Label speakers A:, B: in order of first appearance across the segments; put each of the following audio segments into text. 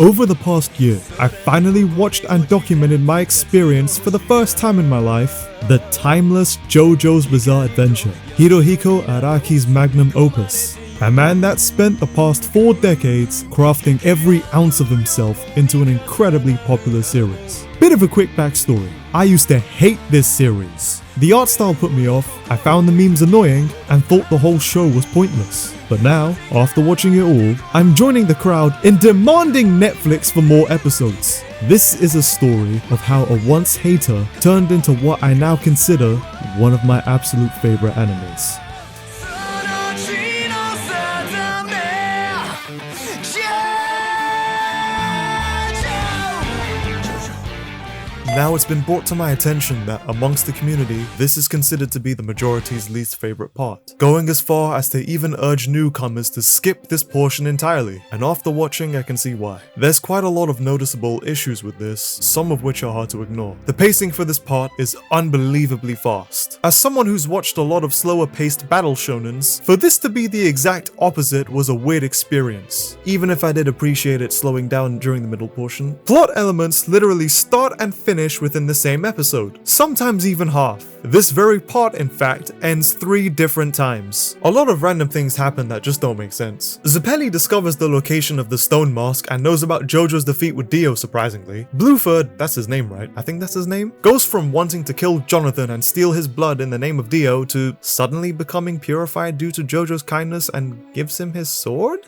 A: Over the past year, I finally watched and documented my experience for the first time in my life, the timeless JoJo's Bizarre Adventure, Hirohiko Araki's magnum opus. A man that spent the past 4 decades crafting every ounce of himself into an incredibly popular series. Bit of a quick backstory. I used to hate this series. The art style put me off, I found the memes annoying, and thought the whole show was pointless. But now, after watching it all, I'm joining the crowd in demanding Netflix for more episodes. This is a story of how a once hater turned into what I now consider one of my absolute favorite animes. Now it's been brought to my attention that amongst the community, this is considered to be the majority's least favorite part, going as far as to even urge newcomers to skip this portion entirely, and after watching I can see why. There's quite a lot of noticeable issues with this, some of which are hard to ignore. The pacing for this part is unbelievably fast. As someone who's watched a lot of slower paced battle shonens, for this to be the exact opposite was a weird experience, even if I did appreciate it slowing down during the middle portion. Plot elements literally start and finish within the same episode, sometimes even half. This very part, in fact, ends 3 different times. A lot of random things happen that just don't make sense. Zeppeli discovers the location of the stone mask and knows about JoJo's defeat with Dio, surprisingly. Blueford, that's his name, right? I think that's his name? Goes from wanting to kill Jonathan and steal his blood in the name of Dio to suddenly becoming purified due to JoJo's kindness and gives him his sword?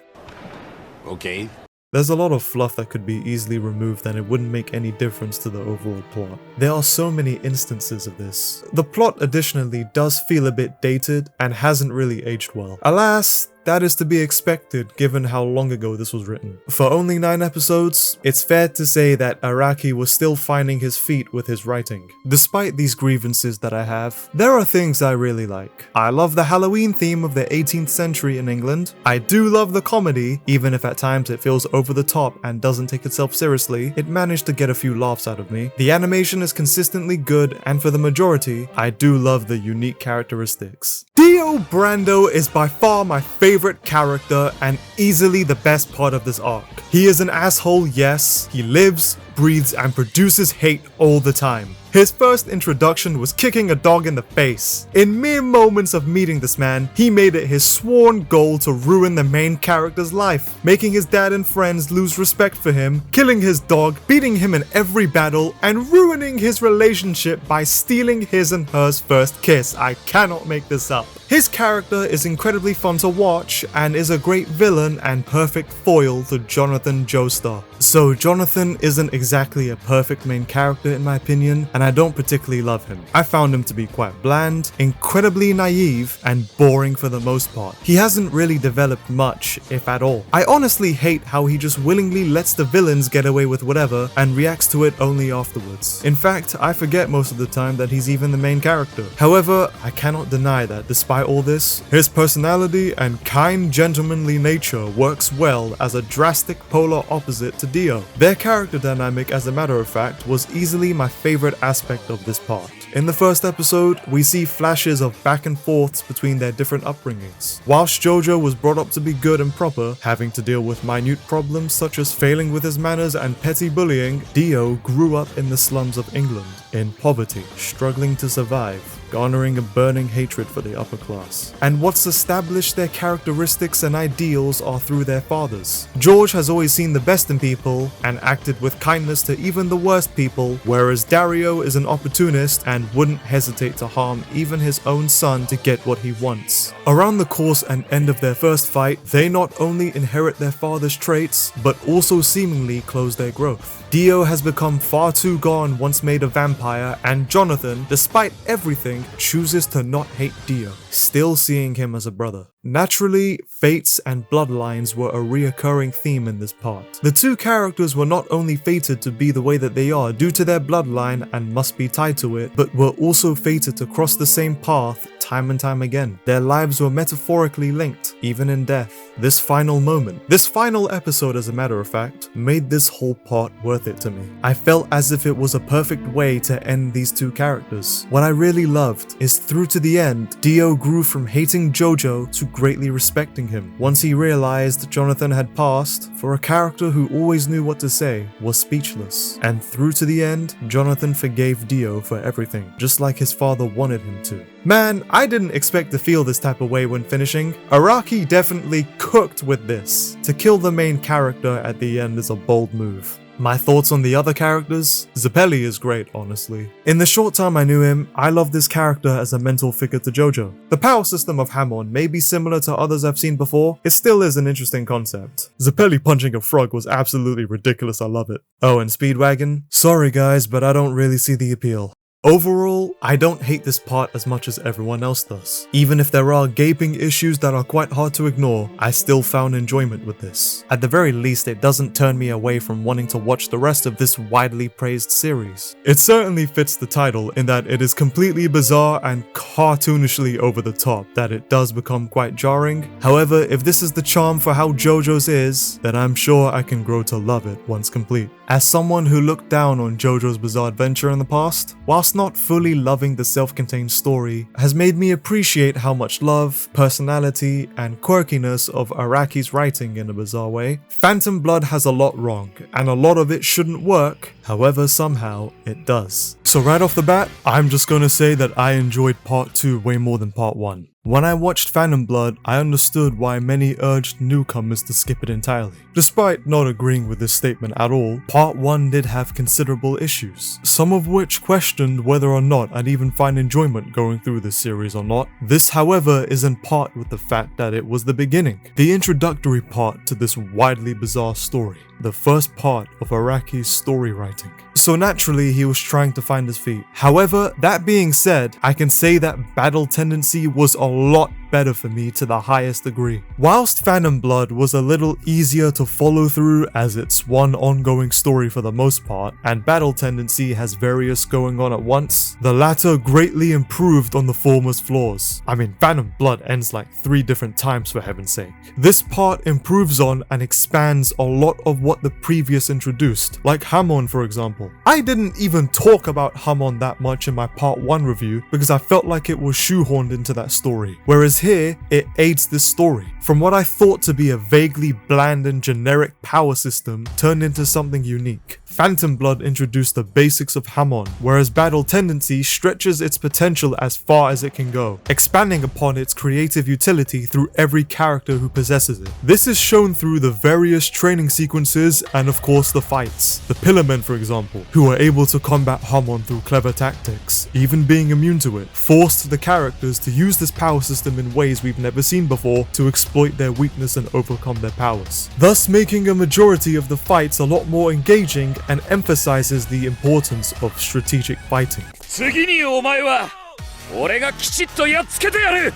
B: Okay.
A: There's a lot of fluff that could be easily removed and it wouldn't make any difference to the overall plot. There are so many instances of this. The plot additionally does feel a bit dated and hasn't really aged well. Alas, that is to be expected given how long ago this was written. For only 9 episodes, it's fair to say that Araki was still finding his feet with his writing. Despite these grievances that I have, there are things I really like. I love the Halloween theme of the 18th century in England. I do love the comedy, even if at times it feels over the top and doesn't take itself seriously. It managed to get a few laughs out of me. The animation is consistently good, and for the majority, I do love the unique characteristics. Dio Brando is by far my favorite character and easily the best part of this arc. He is an asshole, yes. He lives, breathes, and produces hate all the time. His first introduction was kicking a dog in the face. In mere moments of meeting this man, he made it his sworn goal to ruin the main character's life, making his dad and friends lose respect for him, killing his dog, beating him in every battle, and ruining his relationship by stealing his and hers first kiss. I cannot make this up. His character is incredibly fun to watch and is a great villain and perfect foil to Jonathan Joestar. So Jonathan isn't exactly a perfect main character in my opinion, and I don't particularly love him. I found him to be quite bland, incredibly naive, and boring for the most part. He hasn't really developed much, if at all. I honestly hate how he just willingly lets the villains get away with whatever and reacts to it only afterwards. In fact, I forget most of the time that he's even the main character. However, I cannot deny that despite all this, his personality and kind gentlemanly nature works well as a drastic polar opposite to Dio. Their character dynamic, as a matter of fact, was easily my favorite aspect of this part. In the first episode, we see flashes of back and forths between their different upbringings. Whilst JoJo was brought up to be good and proper, having to deal with minute problems such as failing with his manners and petty bullying, Dio grew up in the slums of England, in poverty, struggling to survive, garnering a burning hatred for the upper class. And what's established their characteristics and ideals are through their fathers. George has always seen the best in people and acted with kindness to even the worst people, whereas Dario is an opportunist and wouldn't hesitate to harm even his own son to get what he wants. Around the course and end of their first fight, they not only inherit their father's traits, but also seemingly close their growth. Dio has become far too gone once made a vampire, and Jonathan, despite everything, chooses to not hate Dio, still seeing him as a brother. Naturally, fates and bloodlines were a reoccurring theme in this part. The 2 characters were not only fated to be the way that they are due to their bloodline and must be tied to it, but were also fated to cross the same path time and time again. Their lives were metaphorically linked, even in death. This final moment, this final episode as a matter of fact, made this whole part worth it to me. I felt as if it was a perfect way to end these two characters. What I really loved is through to the end, Dio grew from hating JoJo to greatly respecting him. Once he realized Jonathan had passed, for a character who always knew what to say, was speechless. And through to the end, Jonathan forgave Dio for everything, just like his father wanted him to. Man, I didn't expect to feel this type of way when finishing. Araki definitely cooked with this. To kill the main character at the end is a bold move. My thoughts on the other characters? Zeppeli is great, honestly. In the short time I knew him, I loved this character as a mental figure to JoJo. The power system of Hamon may be similar to others I've seen before, it still is an interesting concept. Zeppeli punching a frog was absolutely ridiculous, I love it. Oh, and Speedwagon? Sorry guys, but I don't really see the appeal. Overall, I don't hate this part as much as everyone else does. Even if there are gaping issues that are quite hard to ignore, I still found enjoyment with this. At the very least, it doesn't turn me away from wanting to watch the rest of this widely praised series. It certainly fits the title in that it is completely bizarre and cartoonishly over the top, that it does become quite jarring. However, if this is the charm for how JoJo's is, then I'm sure I can grow to love it once complete. As someone who looked down on JoJo's Bizarre Adventure in the past, whilst not fully loving the self-contained story, has made me appreciate how much love, personality, and quirkiness of Araki's writing in a bizarre way. Phantom Blood has a lot wrong, and a lot of it shouldn't work, however somehow it does. So right off the bat, I'm just gonna say that I enjoyed part 2 way more than part 1. When I watched Phantom Blood, I understood why many urged newcomers to skip it entirely. Despite not agreeing with this statement at all, part 1 did have considerable issues, some of which questioned whether or not I'd even find enjoyment going through this series or not. This, however, is in part with the fact that it was the beginning, the introductory part to this widely bizarre story, the first part of Araki's story writing. So naturally, he was trying to find his feet. However, that being said, I can say that battle tendency was a lot better for me to the highest degree. Whilst Phantom Blood was a little easier to follow through as it's one ongoing story for the most part, and Battle Tendency has various going on at once, the latter greatly improved on the former's flaws. I mean, Phantom Blood ends like 3 different times for heaven's sake. This part improves on and expands a lot of what the previous introduced, like Hamon for example. I didn't even talk about Hamon that much in my part 1 review because I felt like it was shoehorned into that story, whereas here, it aids this story. From what I thought to be a vaguely bland and generic power system turned into something unique. Phantom Blood introduced the basics of Hamon, whereas Battle Tendency stretches its potential as far as it can go, expanding upon its creative utility through every character who possesses it. This is shown through the various training sequences and of course the fights. The Pillarmen, for example, who are able to combat Hamon through clever tactics, even being immune to it, forced the characters to use this power system in ways we've never seen before to exploit their weakness and overcome their powers, thus making a majority of the fights a lot more engaging and emphasizes the importance of strategic fighting.
C: 次にお前は俺がきちっとやっつけてやる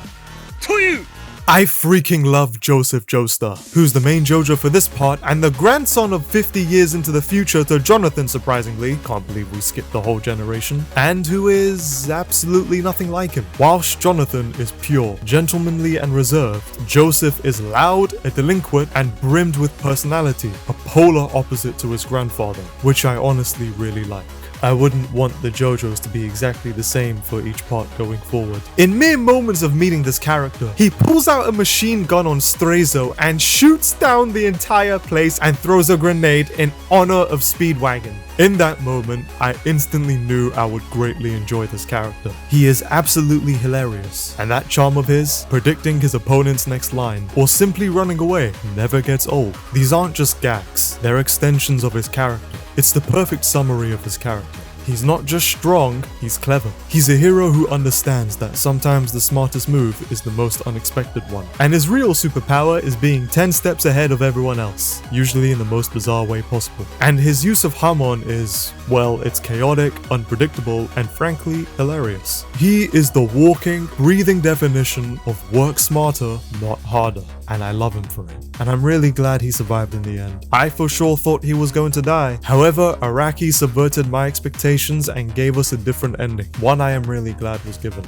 C: という
A: I freaking love Joseph Joestar, who's the main JoJo for this part and the grandson of 50 years into the future to Jonathan, surprisingly, can't believe we skipped the whole generation, and who is absolutely nothing like him. Whilst Jonathan is pure, gentlemanly and reserved, Joseph is loud, a delinquent, and brimmed with personality, a polar opposite to his grandfather, which I honestly really like. I wouldn't want the JoJo's to be exactly the same for each part going forward. In mere moments of meeting this character, he pulls out a machine gun on Straizo and shoots down the entire place and throws a grenade in honor of Speedwagon. In that moment, I instantly knew I would greatly enjoy this character. He is absolutely hilarious, and that charm of his, predicting his opponent's next line, or simply running away, never gets old. These aren't just gags, they're extensions of his character. It's the perfect summary of his character. He's not just strong, he's clever. He's a hero who understands that sometimes the smartest move is the most unexpected one. And his real superpower is being 10 steps ahead of everyone else, usually in the most bizarre way possible. And his use of Hamon is, well, it's chaotic, unpredictable, and frankly, hilarious. He is the walking, breathing definition of work smarter, not harder. And I love him for it. And I'm really glad he survived in the end. I for sure thought he was going to die. However, Araki subverted my expectations and gave us a different ending. One I am really glad was given.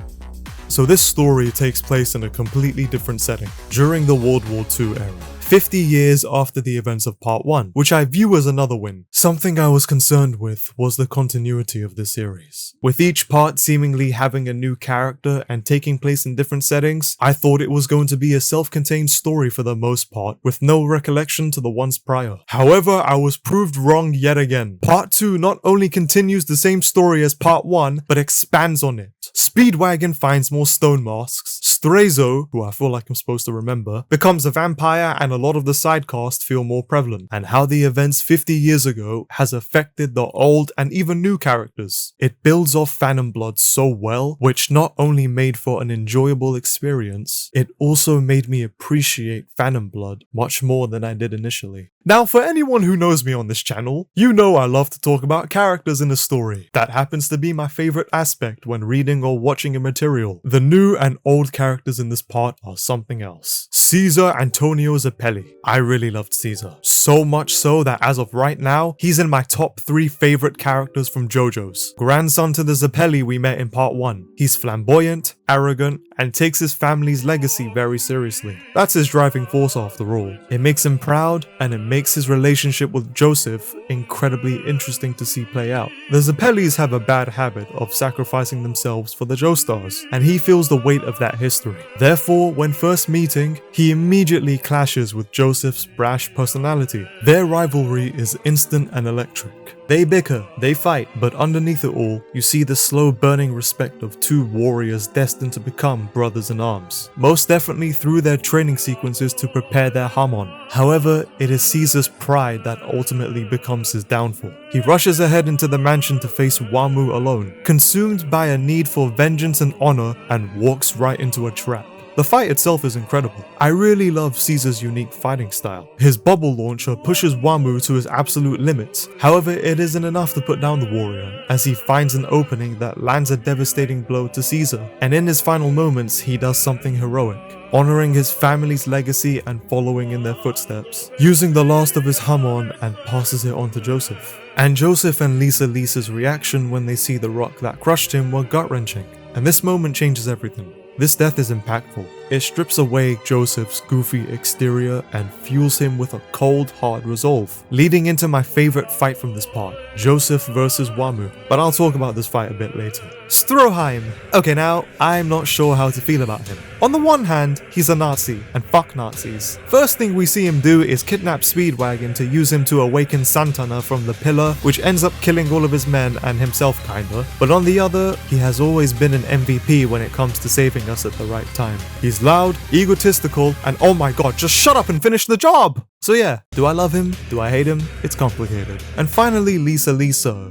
A: So this story takes place in a completely different setting, during the World War II era. 50 years after the events of Part 1, which I view as another win. Something I was concerned with was the continuity of the series. With each part seemingly having a new character and taking place in different settings, I thought it was going to be a self-contained story for the most part, with no recollection to the ones prior. However, I was proved wrong yet again. Part 2 not only continues the same story as Part 1, but expands on it. Speedwagon finds more stone masks, Straizo, who I feel like I'm supposed to remember, becomes a vampire, and a lot of the side cast feel more prevalent, and how the events 50 years ago has affected the old and even new characters. It builds off Phantom Blood so well, which not only made for an enjoyable experience, it also made me appreciate Phantom Blood much more than I did initially. Now, for anyone who knows me on this channel, you know I love to talk about characters in a story. That happens to be my favorite aspect when reading or watching a material. The new and old characters in this part are something else. Caesar Antonio Zappelli. I really loved Caesar. So much so that as of right now, he's in my top 3 favorite characters from JoJo's. Grandson to the Zappelli we met in Part 1. He's flamboyant, arrogant, and takes his family's legacy very seriously. That's his driving force after all. It makes him proud, and it makes his relationship with Joseph incredibly interesting to see play out. The Zappellis have a bad habit of sacrificing themselves for the Joestars, and he feels the weight of that history. Therefore, when first meeting, he immediately clashes with Joseph's brash personality. Their rivalry is instant and electric. They bicker, they fight, but underneath it all, you see the slow burning respect of 2 warriors destined to become brothers in arms. Most definitely through their training sequences to prepare their Hamon. However, it is Caesar's pride that ultimately becomes his downfall. He rushes ahead into the mansion to face Wamu alone, consumed by a need for vengeance and honor, and walks right into a trap. The fight itself is incredible. I really love Caesar's unique fighting style. His bubble launcher pushes Wamu to his absolute limits. However, it isn't enough to put down the warrior, as he finds an opening that lands a devastating blow to Caesar, and in his final moments he does something heroic, honoring his family's legacy and following in their footsteps, using the last of his Hamon and passes it on to Joseph. And Joseph and Lisa's reaction when they see the rock that crushed him were gut-wrenching, and this moment changes everything. This death is impactful. It strips away Joseph's goofy exterior and fuels him with a cold, hard resolve, leading into my favorite fight from this part, Joseph versus Wamu, but I'll talk about this fight a bit later. Stroheim. Okay, now, I'm not sure how to feel about him. On the one hand, he's a Nazi, and fuck Nazis. First thing we see him do is kidnap Speedwagon to use him to awaken Santana from the pillar, which ends up killing all of his men and himself kinda. But on the other, he has always been an MVP when it comes to saving us at the right time. He's loud, egotistical, and oh my god, just shut up and finish the job! So yeah, do I love him? Do I hate him? It's complicated. And finally, Lisa,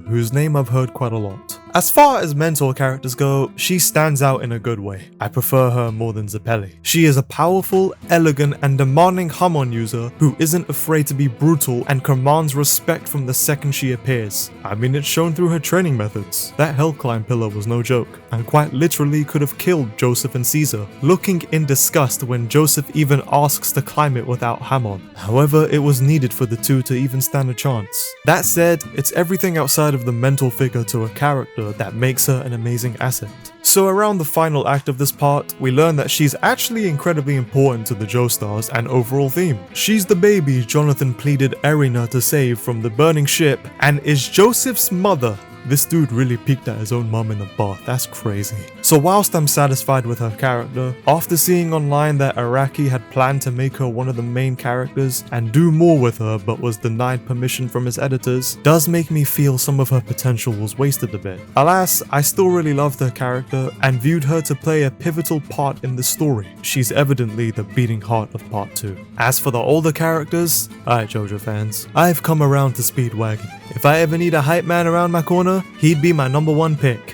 A: whose name I've heard quite a lot. As far as mentor characters go, she stands out in a good way. I prefer her more than Zappelli. She is a powerful, elegant, and demanding Hamon user who isn't afraid to be brutal and commands respect from the second she appears. I mean, it's shown through her training methods. That hell climb pillar was no joke, and quite literally could have killed Joseph and Caesar, looking in disgust when Joseph even asks to climb it without Hamon. However, it was needed for the two to even stand a chance. That said, it's everything outside of the mental figure to a character that makes her an amazing asset. So around the final act of this part, we learn that she's actually incredibly important to the Joestars and overall theme. She's the baby Jonathan pleaded Erina to save from the burning ship, and is Joseph's mother. This dude really peeked at his own mum in the bath, that's crazy. So whilst I'm satisfied with her character, after seeing online that Araki had planned to make her one of the main characters and do more with her but was denied permission from his editors, does make me feel some of her potential was wasted a bit. Alas, I still really loved her character and viewed her to play a pivotal part in the story. She's evidently the beating heart of part 2. As for the older characters, alright JoJo fans, I've come around to Speedwagon. If I ever need a hype man around my corner, he'd be my number 1 pick.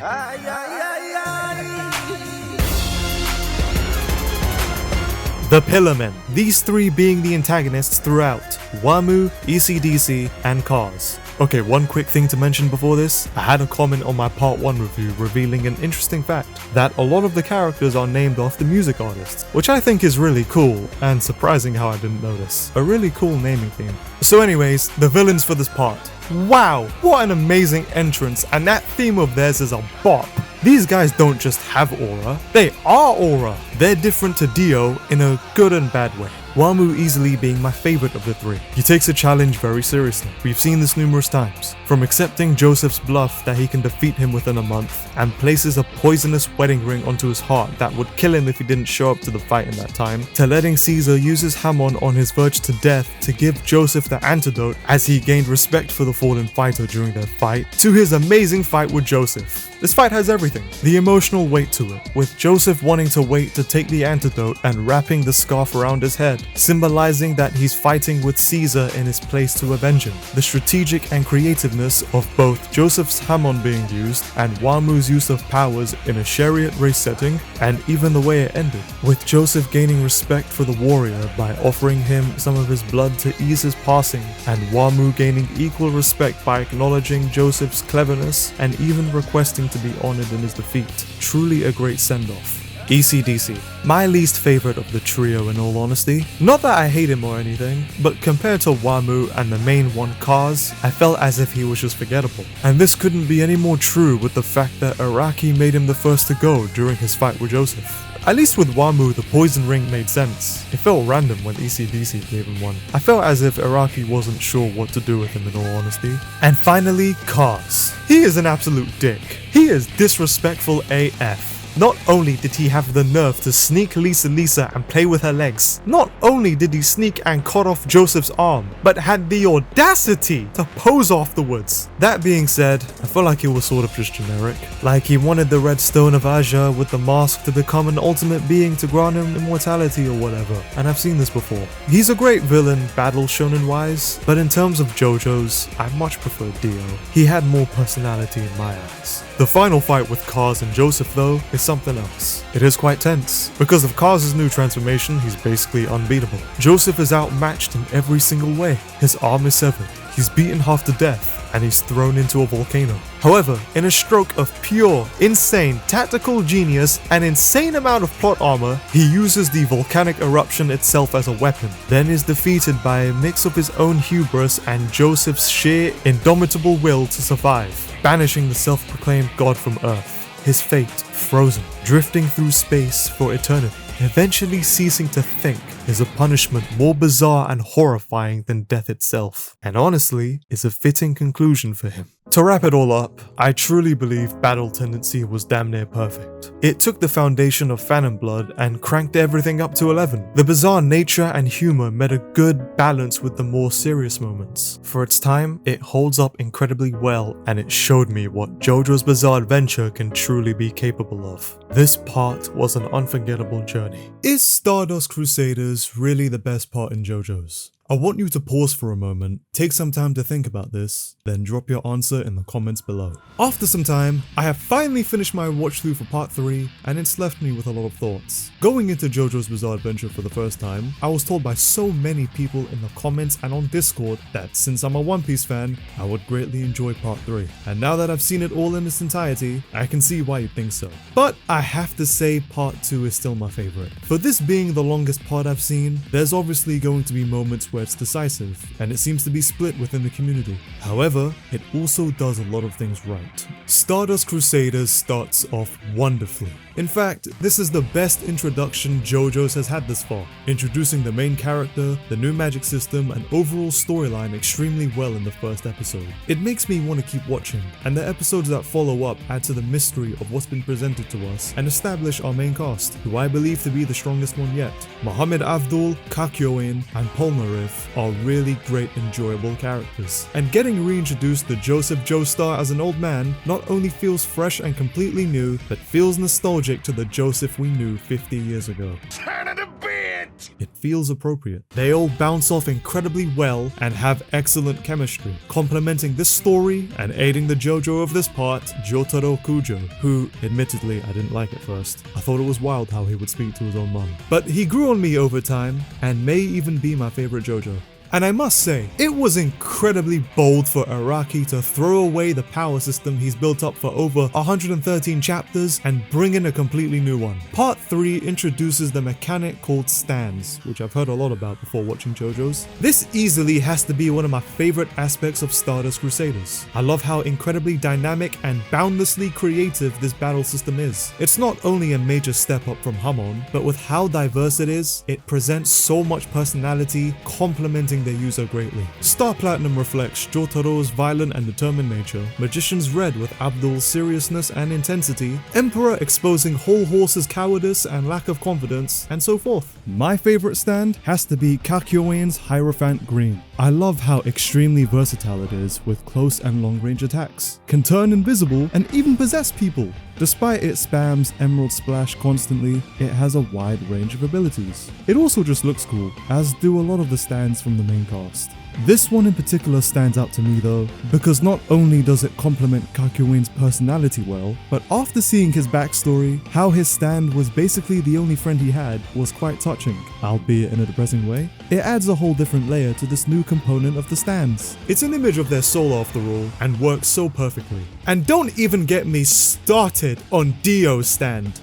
A: The Pillarmen, these 3 being the antagonists throughout, Wamu, ECDC, and Cars. Okay, one quick thing to mention before this. I had a comment on my part 1 review revealing an interesting fact, that a lot of the characters are named after music artists, which I think is really cool, and surprising how I didn't notice. A really cool naming theme. So anyways, the villains for this part. Wow, what an amazing entrance, and that theme of theirs is a bop. These guys don't just have aura, they are aura. They're different to Dio in a good and bad way. Wamu easily being my favorite of the 3. He takes a challenge very seriously. We've seen this numerous times. From accepting Joseph's bluff that he can defeat him within a month, and places a poisonous wedding ring onto his heart that would kill him if he didn't show up to the fight in that time, to letting Caesar use his Hamon on his verge to death to give Joseph the antidote as he gained respect for the fallen fighter during their fight, to his amazing fight with Joseph. This fight has everything. The emotional weight to it, with Joseph wanting to wait to take the antidote and wrapping the scarf around his head, symbolizing that he's fighting with Caesar in his place to avenge him. The strategic and creativeness of both Joseph's Hamon being used and Wamu's use of powers in a chariot race setting, and even the way it ended, with Joseph gaining respect for the warrior by offering him some of his blood to ease his passing, and Wamu gaining equal respect by acknowledging Joseph's cleverness and even requesting to be honored in his defeat. Truly a great send-off. ECDC, my least favorite of the trio in all honesty. Not that I hate him or anything, but compared to Wamu and the main one Kaz, I felt as if he was just forgettable. And this couldn't be any more true with the fact that Araki made him the first to go during his fight with Joseph. At least with Wamu, the poison ring made sense. It felt random when ECDC gave him one. I felt as if Araki wasn't sure what to do with him in all honesty. And finally, Kaz. He is an absolute dick. He is disrespectful AF. Not only did he have the nerve to sneak Lisa and play with her legs, not only did he sneak and cut off Joseph's arm, but had the audacity to pose afterwards. That being said, I feel like he was sort of just generic. Like he wanted the red stone of Aja with the mask to become an ultimate being to grant him immortality or whatever, and I've seen this before. He's a great villain battle shonen wise, but in terms of JoJo's, I much prefer Dio. He had more personality in my eyes. The final fight with Kaz and Joseph though is something else. It is quite tense. Because of Kaz's new transformation, he's basically unbeatable. Joseph is outmatched in every single way. His arm is severed, he's beaten half to death, and he's thrown into a volcano. However, in a stroke of pure, insane tactical genius and insane amount of plot armor, he uses the volcanic eruption itself as a weapon, then is defeated by a mix of his own hubris and Joseph's sheer, indomitable will to survive, banishing the self-proclaimed god from Earth. His fate frozen, drifting through space for eternity, eventually ceasing to think, is a punishment more bizarre and horrifying than death itself, and honestly, is a fitting conclusion for him. To wrap it all up, I truly believe Battle Tendency was damn near perfect. It took the foundation of Phantom Blood and cranked everything up to 11. The bizarre nature and humor met a good balance with the more serious moments. For its time, it holds up incredibly well, and it showed me what JoJo's Bizarre Adventure can truly be capable of. This part was an unforgettable journey. Is Stardust Crusaders really the best part in JoJo's? I want you to pause for a moment, take some time to think about this, then drop your answer in the comments below. After some time, I have finally finished my watch through for part 3, and it's left me with a lot of thoughts. Going into JoJo's Bizarre Adventure for the first time, I was told by so many people in the comments and on Discord that since I'm a One Piece fan, I would greatly enjoy part 3. And now that I've seen it all in its entirety, I can see why you'd think so. But I have to say part 2 is still my favorite. For this being the longest part I've seen, there's obviously going to be moments where it's decisive, and it seems to be split within the community. However, it also does a lot of things right. Stardust Crusaders starts off wonderfully. In fact, this is the best introduction JoJo's has had this far, introducing the main character, the new magic system, and overall storyline extremely well in the first episode. It makes me want to keep watching, and the episodes that follow up add to the mystery of what's been presented to us and establish our main cast, who I believe to be the strongest one yet. Muhammad Abdul, Kakyoin, and Polnareff are really great enjoyable characters. And getting reintroduced to Joseph Joestar as an old man not only feels fresh and completely new, but feels nostalgic to the Joseph we knew 50 years ago. It feels appropriate. They all bounce off incredibly well and have excellent chemistry, complementing this story and aiding the JoJo of this part, Jotaro Kujo, who, admittedly, I didn't like at first. I thought it was wild how he would speak to his own mom. But he grew on me over time, and may even be my favorite JoJo. And I must say, it was incredibly bold for Araki to throw away the power system he's built up for over 113 chapters and bring in a completely new one. Part 3 introduces the mechanic called stands, which I've heard a lot about before watching JoJo's. This easily has to be one of my favorite aspects of Stardust Crusaders. I love how incredibly dynamic and boundlessly creative this battle system is. It's not only a major step up from Hamon, but with how diverse it is, it presents so much personality, complementing their user greatly. Star Platinum reflects Jotaro's violent and determined nature, Magician's Red with Abdul's seriousness and intensity, Emperor exposing Whole Horse's cowardice and lack of confidence, and so forth. My favorite stand has to be Kakyoin's Hierophant Green. I love how extremely versatile it is with close and long range attacks, can turn invisible and even possess people. Despite it spams Emerald Splash constantly, it has a wide range of abilities. It also just looks cool, as do a lot of the stands from the main cast. This one in particular stands out to me though, because not only does it complement Kakyoin's personality well, but after seeing his backstory, how his stand was basically the only friend he had was quite touching, albeit in a depressing way. It adds a whole different layer to this new component of the stands. It's an image of their soul after all, and works so perfectly. And don't even get me started on Dio's stand.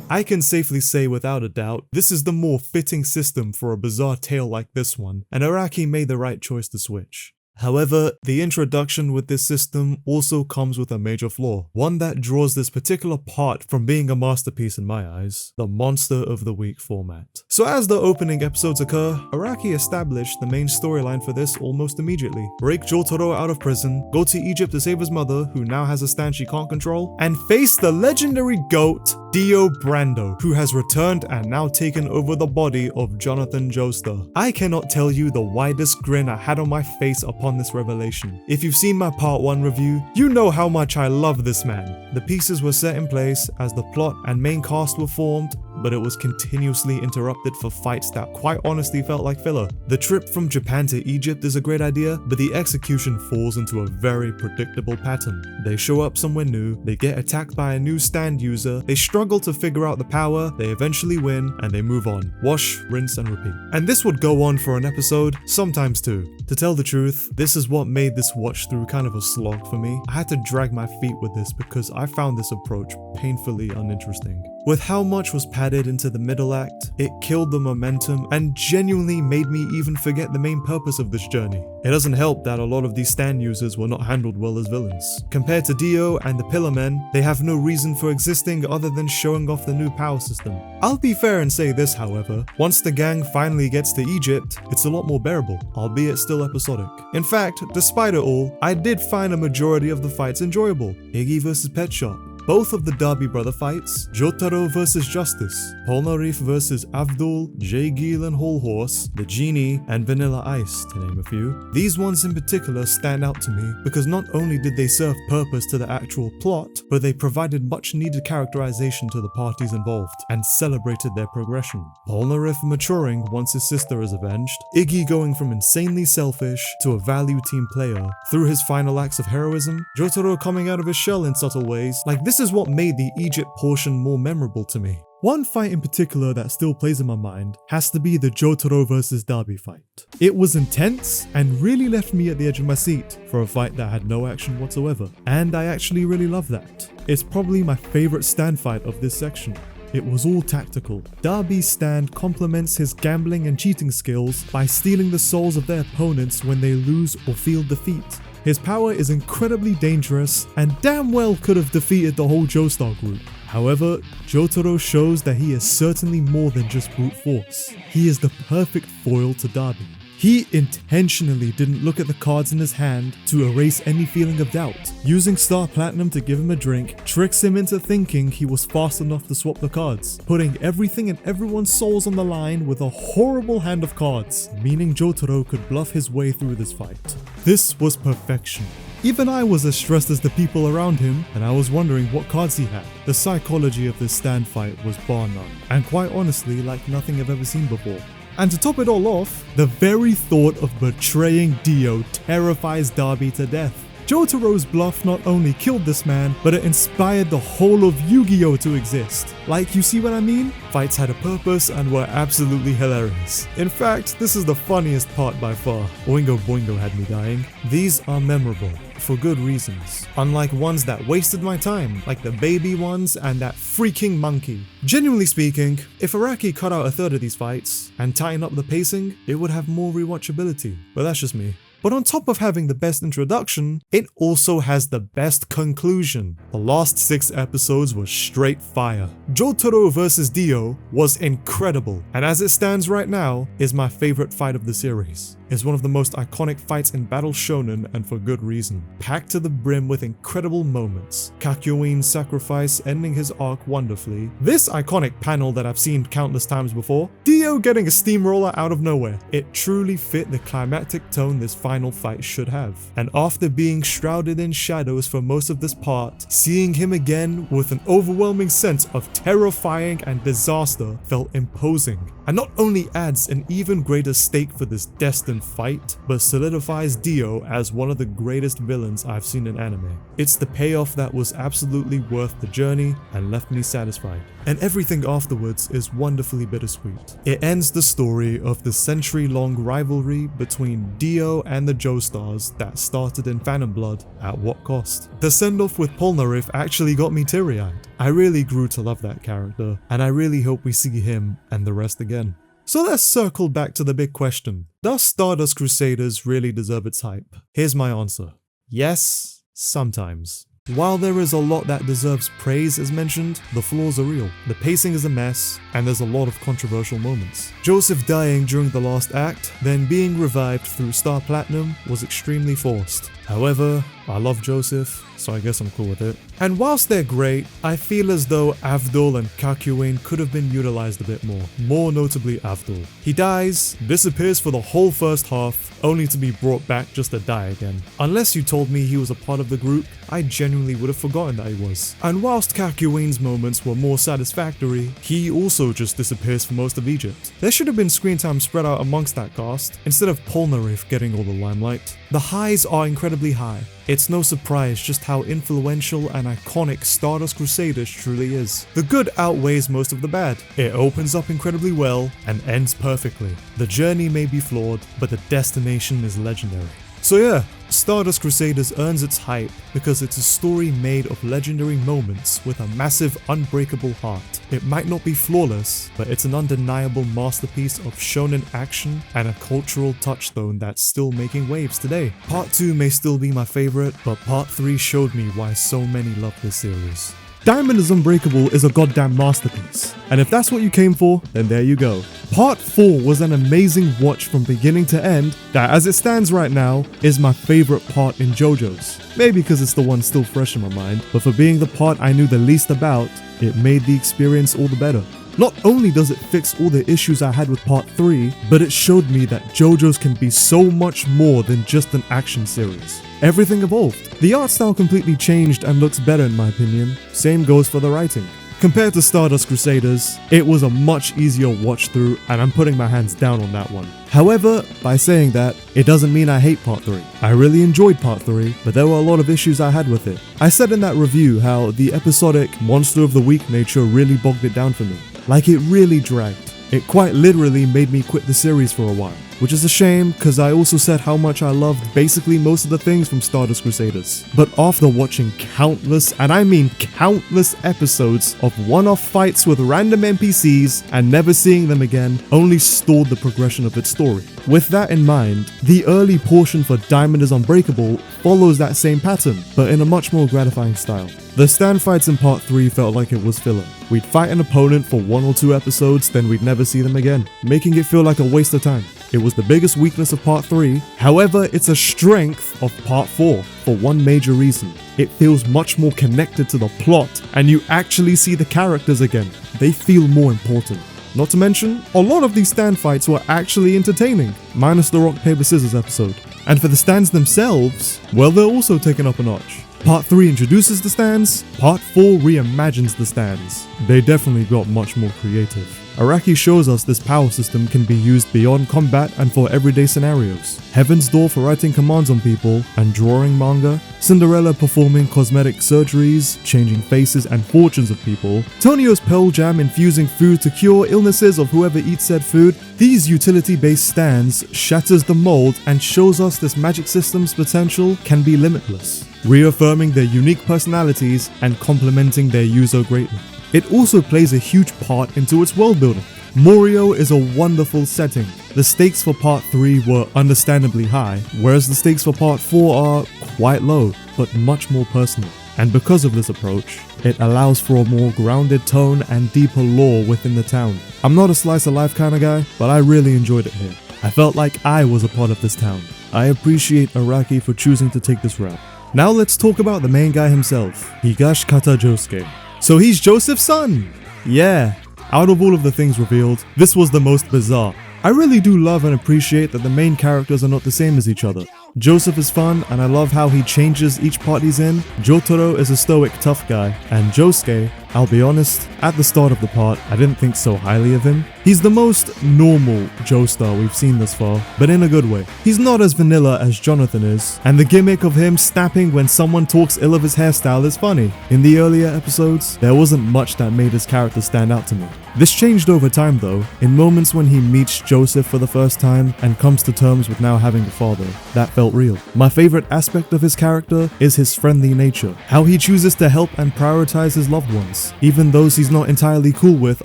A: I can safely say without a doubt, this is the more fitting system for a bizarre tale like this one, and Araki made the right choice to switch. However, the introduction with this system also comes with a major flaw, one that draws this particular part from being a masterpiece in my eyes, the Monster of the Week format. So as the opening episodes occur, Araki established the main storyline for this almost immediately. Break Jotaro out of prison, go to Egypt to save his mother, who now has a stand she can't control, and face the legendary GOAT, Dio Brando, who has returned and now taken over the body of Jonathan Joestar. I cannot tell you the widest grin I had on my face upon this revelation. If you've seen my part 1 review, you know how much I love this man. The pieces were set in place as the plot and main cast were formed, but it was continuously interrupted for fights that quite honestly felt like filler. The trip from Japan to Egypt is a great idea, but the execution falls into a very predictable pattern. They show up somewhere new, they get attacked by a new stand user, they struggle to figure out the power, they eventually win, and they move on. Wash, rinse, and repeat. And this would go on for an episode, sometimes two. To tell the truth, this is what made this watch through kind of a slog for me. I had to drag my feet with this because I found this approach painfully uninteresting. With how much was padded into the middle act, it killed the momentum and genuinely made me even forget the main purpose of this journey. It doesn't help that a lot of these stand users were not handled well as villains. Compared to Dio and the Pillar Men, they have no reason for existing other than showing off the new power system. I'll be fair and say this, however, once the gang finally gets to Egypt, it's a lot more bearable, albeit still episodic. In fact, despite it all, I did find a majority of the fights enjoyable. Iggy vs Pet Shop, both of the Derby brother fights, Jotaro vs Justice, Polnareff vs Abdul, Jay Gill and Whole Horse, the Genie, and Vanilla Ice, to name a few. These ones in particular stand out to me because not only did they serve purpose to the actual plot, but they provided much needed characterization to the parties involved and celebrated their progression. Polnareff maturing once his sister is avenged, Iggy going from insanely selfish to a value team player through his final acts of heroism, Jotaro coming out of his shell in subtle ways. Like, this is what made the Egypt portion more memorable to me. One fight in particular that still plays in my mind has to be the Jotaro vs Derby fight. It was intense and really left me at the edge of my seat for a fight that had no action whatsoever, and I actually really love that. It's probably my favorite stand fight of this section. It was all tactical. Derby's stand complements his gambling and cheating skills by stealing the souls of their opponents when they lose or feel defeat. His power is incredibly dangerous and damn well could have defeated the whole Joestar group. However, Jotaro shows that he is certainly more than just brute force. He is the perfect foil to Derby. He intentionally didn't look at the cards in his hand to erase any feeling of doubt. Using Star Platinum to give him a drink tricks him into thinking he was fast enough to swap the cards, putting everything and everyone's souls on the line with a horrible hand of cards, meaning Jotaro could bluff his way through this fight. This was perfection. Even I was as stressed as the people around him, and I was wondering what cards he had. The psychology of this stand fight was bar none, and quite honestly like nothing I've ever seen before. And to top it all off, the very thought of betraying Dio terrifies Derby to death. Jotaro's bluff not only killed this man, but it inspired the whole of Yu-Gi-Oh! To exist. Like, you see what I mean? Fights had a purpose and were absolutely hilarious. In fact, this is the funniest part by far. Oingo Boingo had me dying. These are memorable, for good reasons. Unlike ones that wasted my time, like the baby ones and that freaking monkey. Genuinely speaking, if Araki cut out a third of these fights and tightened up the pacing, it would have more rewatchability. But that's just me. But on top of having the best introduction, it also has the best conclusion. The last 6 episodes were straight fire. Jotaro vs Dio was incredible, and as it stands right now, is my favorite fight of the series. It's one of the most iconic fights in Battle Shonen, and for good reason. Packed to the brim with incredible moments. Kakyoin's sacrifice ending his arc wonderfully. This iconic panel that I've seen countless times before. Dio getting a steamroller out of nowhere. It truly fit the climactic tone this final fight should have. And after being shrouded in shadows for most of this part, seeing him again with an overwhelming sense of terrifying and disaster felt imposing. And not only adds an even greater stake for this destined fight, but solidifies Dio as one of the greatest villains I've seen in anime. It's the payoff that was absolutely worth the journey and left me satisfied. And everything afterwards is wonderfully bittersweet. It ends the story of the century-long rivalry between Dio and the Joestars that started in Phantom Blood at what cost. The send-off with Polnareff actually got me teary-eyed. I really grew to love that character, and I really hope we see him and the rest again. So let's circle back to the big question. Does Stardust Crusaders really deserve its hype? Here's my answer. Yes, sometimes. While there is a lot that deserves praise as mentioned, the flaws are real. The pacing is a mess, and there's a lot of controversial moments. Joseph dying during the last act, then being revived through Star Platinum was extremely forced. However, I love Joseph, so I guess I'm cool with it. And whilst they're great, I feel as though Avdol and Kakyoin could have been utilized a bit more notably Avdol. He dies, disappears for the whole first half, only to be brought back just to die again. Unless you told me he was a part of the group, I genuinely would have forgotten that he was. And whilst Kakyoin's moments were more satisfactory, he also just disappears for most of Egypt. There should have been screen time spread out amongst that cast, instead of Polnareff getting all the limelight. The highs are incredibly high. It's no surprise just how influential and iconic Stardust Crusaders truly is. The good outweighs most of the bad. It opens up incredibly well and ends perfectly. The journey may be flawed, but the destination is legendary. So yeah, Stardust Crusaders earns its hype because it's a story made of legendary moments with a massive unbreakable heart. It might not be flawless, but it's an undeniable masterpiece of shonen action and a cultural touchstone that's still making waves today. Part 2 may still be my favorite, but Part 3 showed me why so many love this series. Diamond is Unbreakable is a goddamn masterpiece, and if that's what you came for, then there you go. Part 4 was an amazing watch from beginning to end that, as it stands right now, is my favorite part in JoJo's. Maybe because it's the one still fresh in my mind, but for being the part I knew the least about, it made the experience all the better. Not only does it fix all the issues I had with Part 3, but it showed me that JoJo's can be so much more than just an action series. Everything evolved. The art style completely changed and looks better in my opinion. Same goes for the writing. Compared to Stardust Crusaders, it was a much easier watch through, and I'm putting my hands down on that one. However, by saying that, it doesn't mean I hate Part 3. I really enjoyed Part 3, but there were a lot of issues I had with it. I said in that review how the episodic Monster of the Week nature really bogged it down for me. Like, it really dragged. It quite literally made me quit the series for a while. Which is a shame, because I also said how much I loved basically most of the things from Stardust Crusaders. But after watching countless, and I mean countless episodes of one-off fights with random NPCs and never seeing them again, only stalled the progression of its story. With that in mind, the early portion for Diamond is Unbreakable follows that same pattern, but in a much more gratifying style. The stand fights in Part 3 felt like it was filler. We'd fight an opponent for 1 or 2 episodes, then we'd never see them again, making it feel like a waste of time. It was the biggest weakness of Part 3, however, it's a strength of Part 4 for one major reason. It feels much more connected to the plot, and you actually see the characters again. They feel more important. Not to mention, a lot of these stand fights were actually entertaining, minus the rock, paper, scissors episode. And for the stands themselves, well, they're also taken up a notch. Part 3 introduces the stands, Part 4 reimagines the stands. They definitely got much more creative. Araki shows us this power system can be used beyond combat and for everyday scenarios. Heaven's Door for writing commands on people and drawing manga, Cinderella performing cosmetic surgeries, changing faces and fortunes of people, Tonio's Pearl Jam infusing food to cure illnesses of whoever eats said food. These utility-based stands shatters the mold and shows us this magic system's potential can be limitless, reaffirming their unique personalities and complementing their user greatly. It also plays a huge part into its world building. Morio is a wonderful setting. The stakes for Part 3 were understandably high, whereas the stakes for Part 4 are quite low, but much more personal. And because of this approach, it allows for a more grounded tone and deeper lore within the town. I'm not a slice of life kind of guy, but I really enjoyed it here. I felt like I was a part of this town. I appreciate Araki for choosing to take this route. Now let's talk about the main guy himself, Higashikata Josuke. So he's Joseph's son! Yeah, out of all of the things revealed, this was the most bizarre. I really do love and appreciate that the main characters are not the same as each other. Joseph is fun and I love how he changes each part he's in. Jotaro is a stoic tough guy, and Josuke, I'll be honest, at the start of the part I didn't think so highly of him. He's the most normal Joestar we've seen thus far, but in a good way. He's not as vanilla as Jonathan is, and the gimmick of him snapping when someone talks ill of his hairstyle is funny. In the earlier episodes, there wasn't much that made his character stand out to me. This changed over time though, in moments when he meets Joseph for the first time and comes to terms with now having a father. That felt real. My favorite aspect of his character is his friendly nature. How he chooses to help and prioritize his loved ones, even those he's not entirely cool with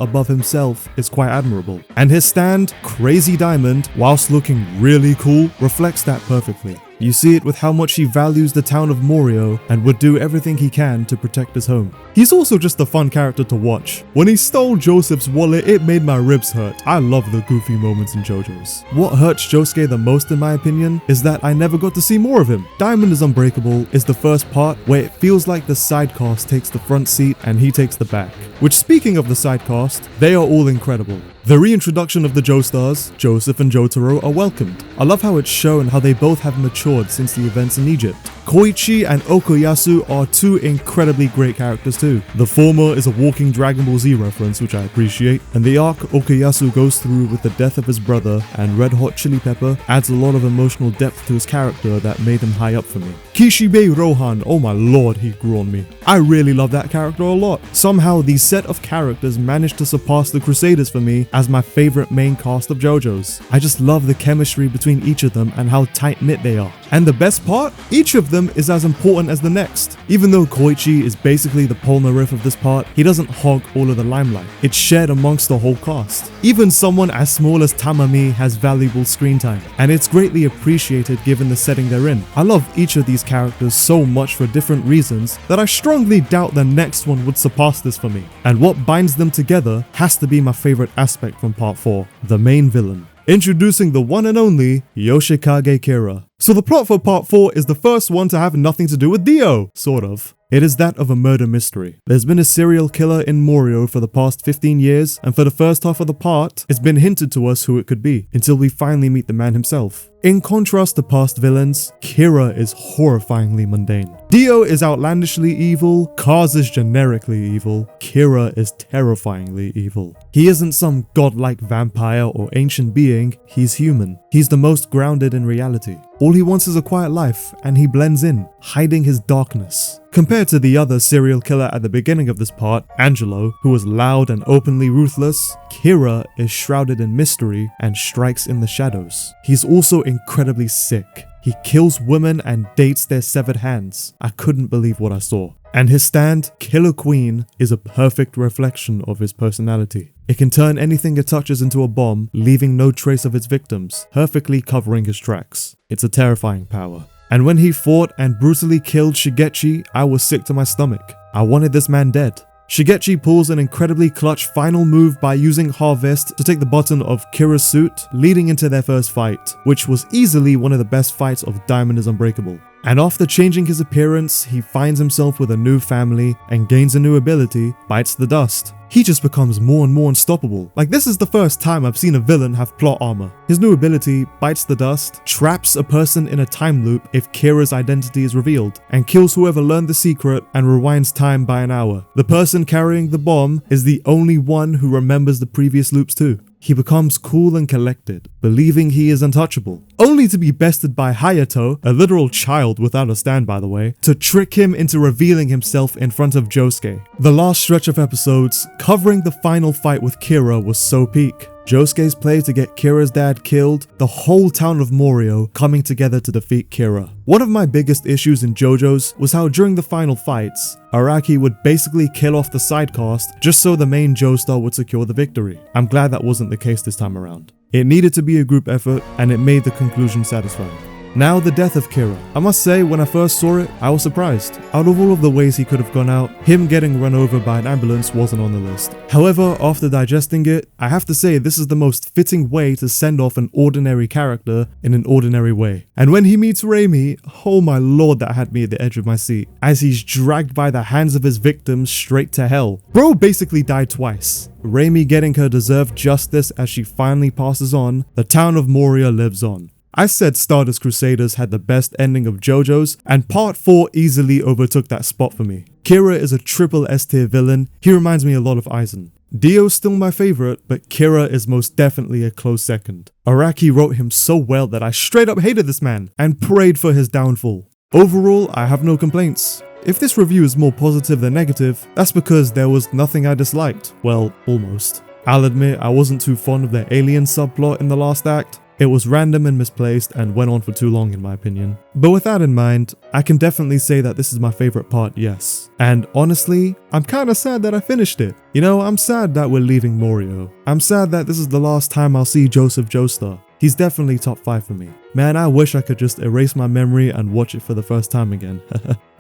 A: above himself, is quite admirable. And his stand, Crazy Diamond, whilst looking really cool, reflects that perfectly. You see it with how much he values the town of Morio and would do everything he can to protect his home. He's also just a fun character to watch. When he stole Joseph's wallet, it made my ribs hurt. I love the goofy moments in JoJo's. What hurts Josuke the most in my opinion is that I never got to see more of him. Diamond is Unbreakable is the first part where it feels like the side cast takes the front seat and he takes the back. Which, speaking of the side cast, they are all incredible. The reintroduction of the Joestars, Joseph and Jotaro, are welcomed. I love how it's shown how they both have matured since the events in Egypt. Koichi and Okuyasu are two incredibly great characters too. The former is a walking Dragon Ball Z reference, which I appreciate, and the arc Okuyasu goes through with the death of his brother and Red Hot Chili Pepper adds a lot of emotional depth to his character that made him high up for me. Kishibe Rohan, oh my lord, he grew on me. I really love that character a lot. Somehow these set of characters managed to surpass the Crusaders for me as my favorite main cast of JoJo's. I just love the chemistry between each of them and how tight-knit they are. And the best part? Each of them is as important as the next. Even though Koichi is basically the Polnareff of this part, he doesn't hog all of the limelight. It's shared amongst the whole cast. Even someone as small as Tamami has valuable screen time, and it's greatly appreciated given the setting they're in. I love each of these characters so much for different reasons that I strongly doubt the next one would surpass this for me. And what binds them together has to be my favorite aspect from Part 4, the main villain. Introducing the one and only Yoshikage Kira. So the plot for Part 4 is the first one to have nothing to do with Dio, sort of. It is that of a murder mystery. There's been a serial killer in Morio for the past 15 years, and for the first half of the part, it's been hinted to us who it could be, until we finally meet the man himself. In contrast to past villains, Kira is horrifyingly mundane. Dio is outlandishly evil, Kaz is generically evil, Kira is terrifyingly evil. He isn't some godlike vampire or ancient being, he's human. He's the most grounded in reality. All he wants is a quiet life, and he blends in, hiding his darkness. Compared to the other serial killer at the beginning of this part, Angelo, who was loud and openly ruthless, Kira is shrouded in mystery and strikes in the shadows. He's also incredibly sick. He kills women and dates their severed hands. I couldn't believe what I saw. And his stand, Killer Queen, is a perfect reflection of his personality. It can turn anything it touches into a bomb, leaving no trace of its victims, perfectly covering his tracks. It's a terrifying power. And when he fought and brutally killed Shigechi, I was sick to my stomach. I wanted this man dead. Shigechi pulls an incredibly clutch final move by using Harvest to take the button of Kira's suit, leading into their first fight, which was easily one of the best fights of Diamond is Unbreakable. And after changing his appearance, he finds himself with a new family and gains a new ability, bites the dust. He just becomes more and more unstoppable. Like, this is the first time I've seen a villain have plot armor. His new ability, bites the dust, traps a person in a time loop if Kira's identity is revealed, and kills whoever learned the secret and rewinds time by an hour. The person carrying the bomb is the only one who remembers the previous loops too. He becomes cool and collected, believing he is untouchable, only to be bested by Hayato, a literal child without a stand by the way, to trick him into revealing himself in front of Josuke. The last stretch of episodes, covering the final fight with Kira, was so peak. Josuke's play to get Kira's dad killed, the whole town of Morio coming together to defeat Kira. One of my biggest issues in JoJo's was how during the final fights, Araki would basically kill off the side cast just so the main Joestar would secure the victory. I'm glad that wasn't the case this time around. It needed to be a group effort, and it made the conclusion satisfying. Now the death of Kira. I must say, when I first saw it, I was surprised. Out of all of the ways he could have gone out, him getting run over by an ambulance wasn't on the list. However, after digesting it, I have to say this is the most fitting way to send off an ordinary character in an ordinary way. And when he meets Raimi, oh my lord, that had me at the edge of my seat, as he's dragged by the hands of his victims straight to hell. Bro basically died twice. Raimi getting her deserved justice as she finally passes on, the town of Moria lives on. I said Stardust Crusaders had the best ending of JoJo's, and part 4 easily overtook that spot for me. Kira is a triple S tier villain. He reminds me a lot of Aizen. Dio's still my favorite, but Kira is most definitely a close second. Araki wrote him so well that I straight up hated this man and prayed for his downfall. Overall, I have no complaints. If this review is more positive than negative, that's because there was nothing I disliked. Well, almost. I'll admit I wasn't too fond of the alien subplot in the last act. It was random and misplaced and went on for too long in my opinion. But with that in mind, I can definitely say that this is my favorite part, yes. And honestly, I'm kinda sad that I finished it. You know, I'm sad that we're leaving Morio. I'm sad that this is the last time I'll see Joseph Joestar. He's definitely top 5 for me. Man, I wish I could just erase my memory and watch it for the first time again.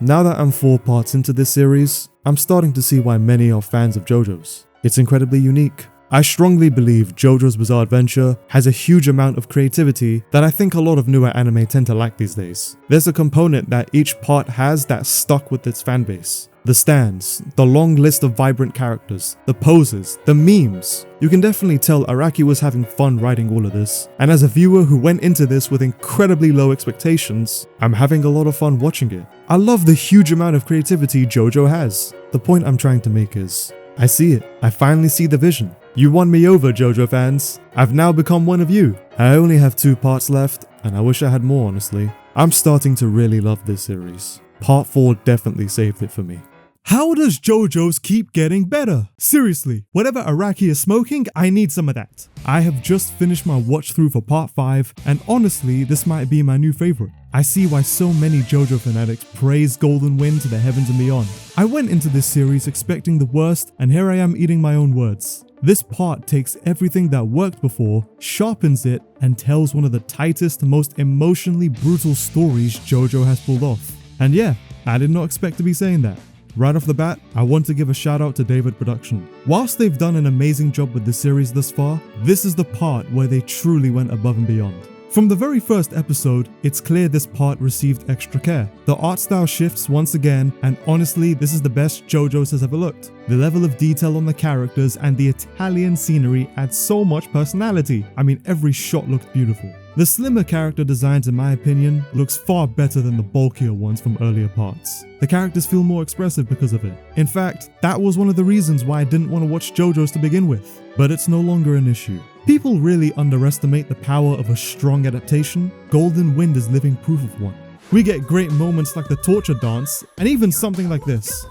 A: Now that I'm 4 parts into this series, I'm starting to see why many are fans of JoJo's. It's incredibly unique. I strongly believe JoJo's Bizarre Adventure has a huge amount of creativity that I think a lot of newer anime tend to lack these days. There's a component that each part has that's stuck with its fanbase. The stands, the long list of vibrant characters, the poses, the memes. You can definitely tell Araki was having fun writing all of this, and as a viewer who went into this with incredibly low expectations, I'm having a lot of fun watching it. I love the huge amount of creativity JoJo has. The point I'm trying to make is, I see it. I finally see the vision. You won me over, JoJo fans. I've now become one of you. I only have 2 parts left, and I wish I had more honestly. I'm starting to really love this series. Part 4 definitely saved it for me. How does JoJo's keep getting better? Seriously, whatever Araki is smoking, I need some of that. I have just finished my watch through for part 5, and honestly, this might be my new favorite. I see why so many JoJo fanatics praise Golden Wind to the heavens and beyond. I went into this series expecting the worst, and here I am eating my own words. This part takes everything that worked before, sharpens it, and tells one of the tightest, most emotionally brutal stories JoJo has pulled off. And yeah, I did not expect to be saying that. Right off the bat, I want to give a shout out to David Production. Whilst they've done an amazing job with the series thus far, this is the part where they truly went above and beyond. From the very first episode, it's clear this part received extra care. The art style shifts once again, and honestly, this is the best JoJo's has ever looked. The level of detail on the characters and the Italian scenery adds so much personality. I mean, every shot looked beautiful. The slimmer character designs, in my opinion, looks far better than the bulkier ones from earlier parts. The characters feel more expressive because of it. In fact, that was one of the reasons why I didn't want to watch JoJo's to begin with. But it's no longer an issue. People really underestimate the power of a strong adaptation. Golden Wind is living proof of one. We get great moments like the torture dance, and even something like this.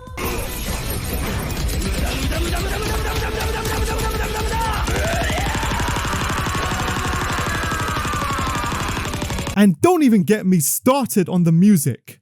A: And don't even get me started on the music.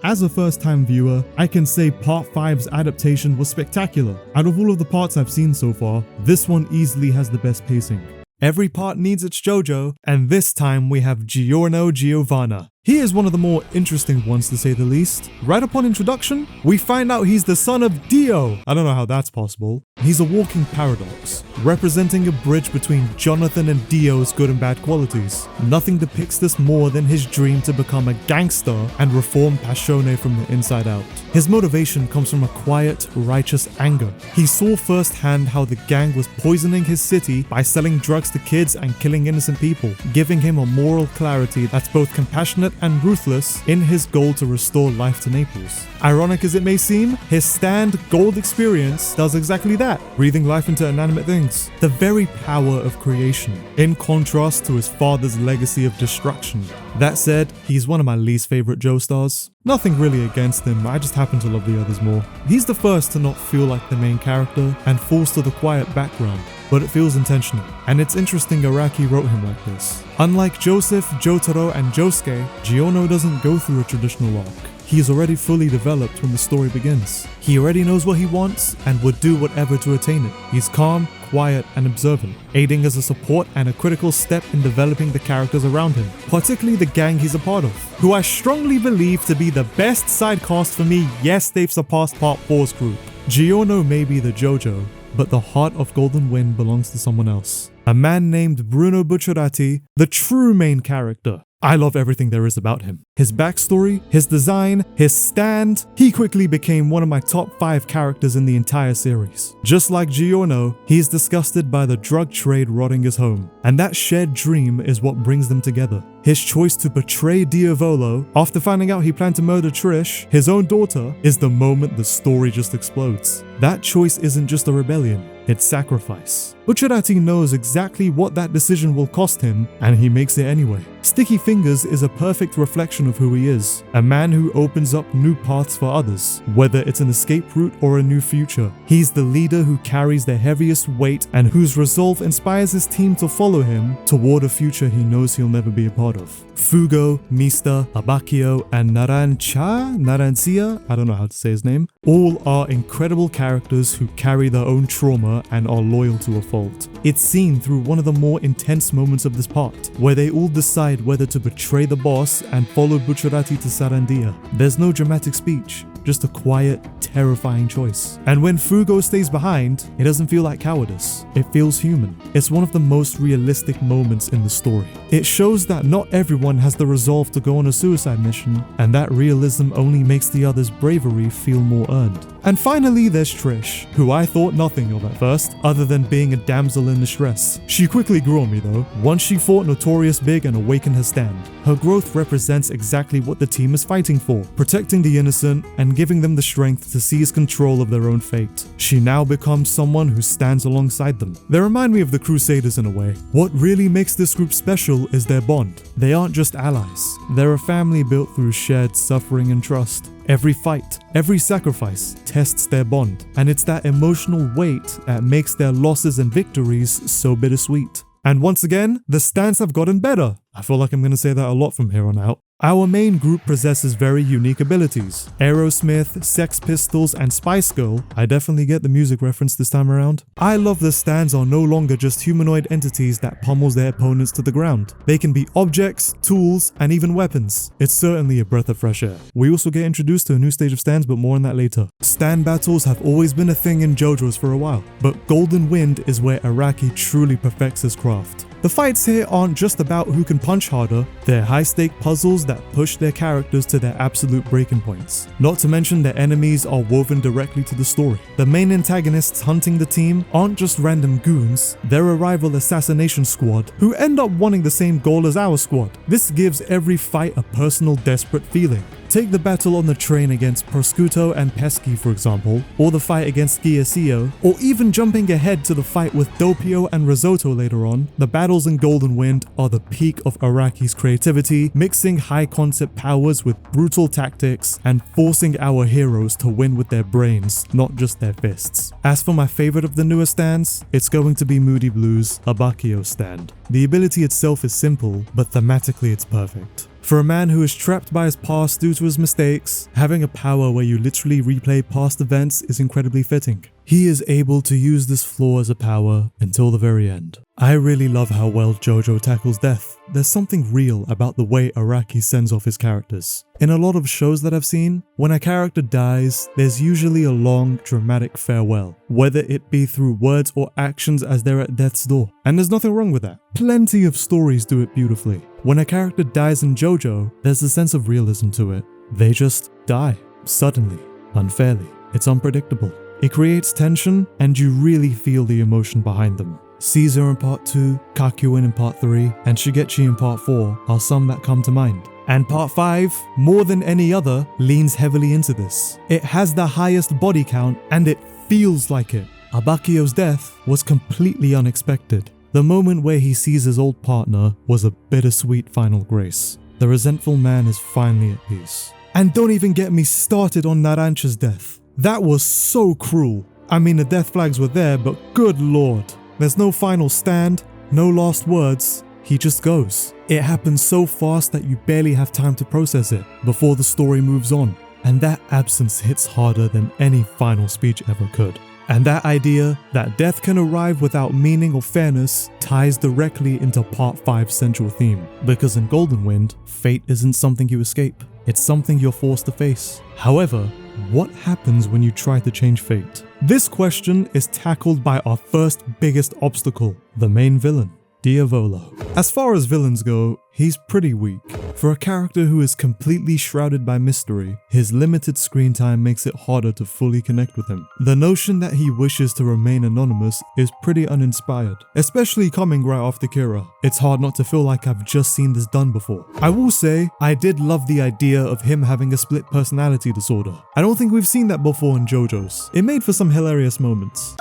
A: As a first-time viewer, I can say Part 5's adaptation was spectacular. Out of all of the parts I've seen so far, this one easily has the best pacing. Every part needs its JoJo, and this time we have Giorno Giovanna. He is one of the more interesting ones to say the least. Right upon introduction, we find out he's the son of Dio. I don't know how that's possible. He's a walking paradox, representing a bridge between Jonathan and Dio's good and bad qualities. Nothing depicts this more than his dream to become a gangster and reform Passione from the inside out. His motivation comes from a quiet, righteous anger. He saw firsthand how the gang was poisoning his city by selling drugs to kids and killing innocent people, giving him a moral clarity that's both compassionate and ruthless in his goal to restore life to Naples. Ironic as it may seem, his stand gold experience does exactly that, breathing life into inanimate things. The very power of creation, in contrast to his father's legacy of destruction. That said, he's one of my least favorite Joestars. Nothing really against him, I just happen to love the others more. He's the first to not feel like the main character and falls to the quiet background, but it feels intentional. And it's interesting Araki wrote him like this. Unlike Joseph, Jotaro, and Josuke, Giorno doesn't go through a traditional arc. He is already fully developed when the story begins. He already knows what he wants and would do whatever to attain it. He's calm, quiet, and observant, aiding as a support and a critical step in developing the characters around him, particularly the gang he's a part of, who I strongly believe to be the best side cast for me. Yes, they've surpassed Part 4's group. Giorno may be the JoJo, but the heart of Golden Wind belongs to someone else. A man named Bruno Bucciarati, the true main character. I love everything there is about him. His backstory, his design, his stand. He quickly became one of my top 5 characters in the entire series. Just like Giorno, he is disgusted by the drug trade rotting his home, and that shared dream is what brings them together. His choice to betray Diavolo after finding out he planned to murder Trish, his own daughter, is the moment the story just explodes. That choice isn't just a rebellion, it's sacrifice. Bucciarati knows exactly what that decision will cost him, and he makes it anyway. Sticky Fingers is a perfect reflection of who he is, a man who opens up new paths for others, whether it's an escape route or a new future. He's the leader who carries the heaviest weight and whose resolve inspires his team to follow him toward a future he knows he'll never be a part of. Fugo, Mista, Abacchio, and Narancia, I don't know how to say his name, all are incredible characters who carry their own trauma and are loyal to a fault. It's seen through one of the more intense moments of this part, where they all decide whether to betray the boss and follow Bucciarati to Sarandia. There's no dramatic speech, just a quiet, terrifying choice. And when Fugo stays behind, it doesn't feel like cowardice. It feels human. It's one of the most realistic moments in the story. It shows that not everyone has the resolve to go on a suicide mission, and that realism only makes the others' bravery feel more earned. And finally, there's Trish, who I thought nothing of at first, other than being a damsel in distress. She quickly grew on me though, once she fought Notorious Big and awakened her stand. Her growth represents exactly what the team is fighting for, protecting the innocent and giving them the strength to seize control of their own fate. She now becomes someone who stands alongside them. They remind me of the Crusaders in a way. What really makes this group special is their bond. They aren't just allies, they're a family built through shared suffering and trust. Every fight, every sacrifice tests their bond, and it's that emotional weight that makes their losses and victories so bittersweet. And once again, the stands have gotten better. I feel like I'm going to say that a lot from here on out. Our main group possesses very unique abilities. Aerosmith, Sex Pistols, and Spice Girl. I definitely get the music reference this time around. I love the stands are no longer just humanoid entities that pummels their opponents to the ground. They can be objects, tools, and even weapons. It's certainly a breath of fresh air. We also get introduced to a new stage of stands, but more on that later. Stand battles have always been a thing in JoJo's for a while, but Golden Wind is where Araki truly perfects his craft. The fights here aren't just about who can punch harder, they're high-stake puzzles that push their characters to their absolute breaking points. Not to mention their enemies are woven directly to the story. The main antagonists hunting the team aren't just random goons, they're a rival assassination squad who end up wanting the same goal as our squad. This gives every fight a personal, desperate feeling. Take the battle on the train against Prosciutto and Pesky, for example, or the fight against Giacio, or even jumping ahead to the fight with Doppio and Risotto later on. The battles in Golden Wind are the peak of Araki's creativity, mixing high-concept powers with brutal tactics and forcing our heroes to win with their brains, not just their fists. As for my favorite of the newer stands, it's going to be Moody Blue's Abacchio stand. The ability itself is simple, but thematically it's perfect. For a man who is trapped by his past due to his mistakes, having a power where you literally replay past events is incredibly fitting. He is able to use this flaw as a power until the very end. I really love how well JoJo tackles death. There's something real about the way Araki sends off his characters. In a lot of shows that I've seen, when a character dies, there's usually a long, dramatic farewell, whether it be through words or actions as they're at death's door. And there's nothing wrong with that. Plenty of stories do it beautifully. When a character dies in JoJo, there's a sense of realism to it. They just die, suddenly, unfairly. It's unpredictable. It creates tension, and you really feel the emotion behind them. Caesar in part 2, Kakuin in part 3, and Shigechi in part 4 are some that come to mind. And part 5, more than any other, leans heavily into this. It has the highest body count, and it feels like it. Abakio's death was completely unexpected. The moment where he sees his old partner was a bittersweet final grace. The resentful man is finally at peace. And don't even get me started on Narancha's death. That was so cruel. I mean, the death flags were there, but good lord. There's no final stand, no last words, he just goes. It happens so fast that you barely have time to process it before the story moves on. And that absence hits harder than any final speech ever could. And that idea that death can arrive without meaning or fairness ties directly into part 5's central theme. Because in Golden Wind, fate isn't something you escape, it's something you're forced to face. However, what happens when you try to change fate? This question is tackled by our first biggest obstacle, the main villain, Diavolo. As far as villains go, he's pretty weak. For a character who is completely shrouded by mystery, his limited screen time makes it harder to fully connect with him. The notion that he wishes to remain anonymous is pretty uninspired, especially coming right after Kira. It's hard not to feel like I've just seen this done before. I will say, I did love the idea of him having a split personality disorder. I don't think we've seen that before in JoJo's. It made for some hilarious moments.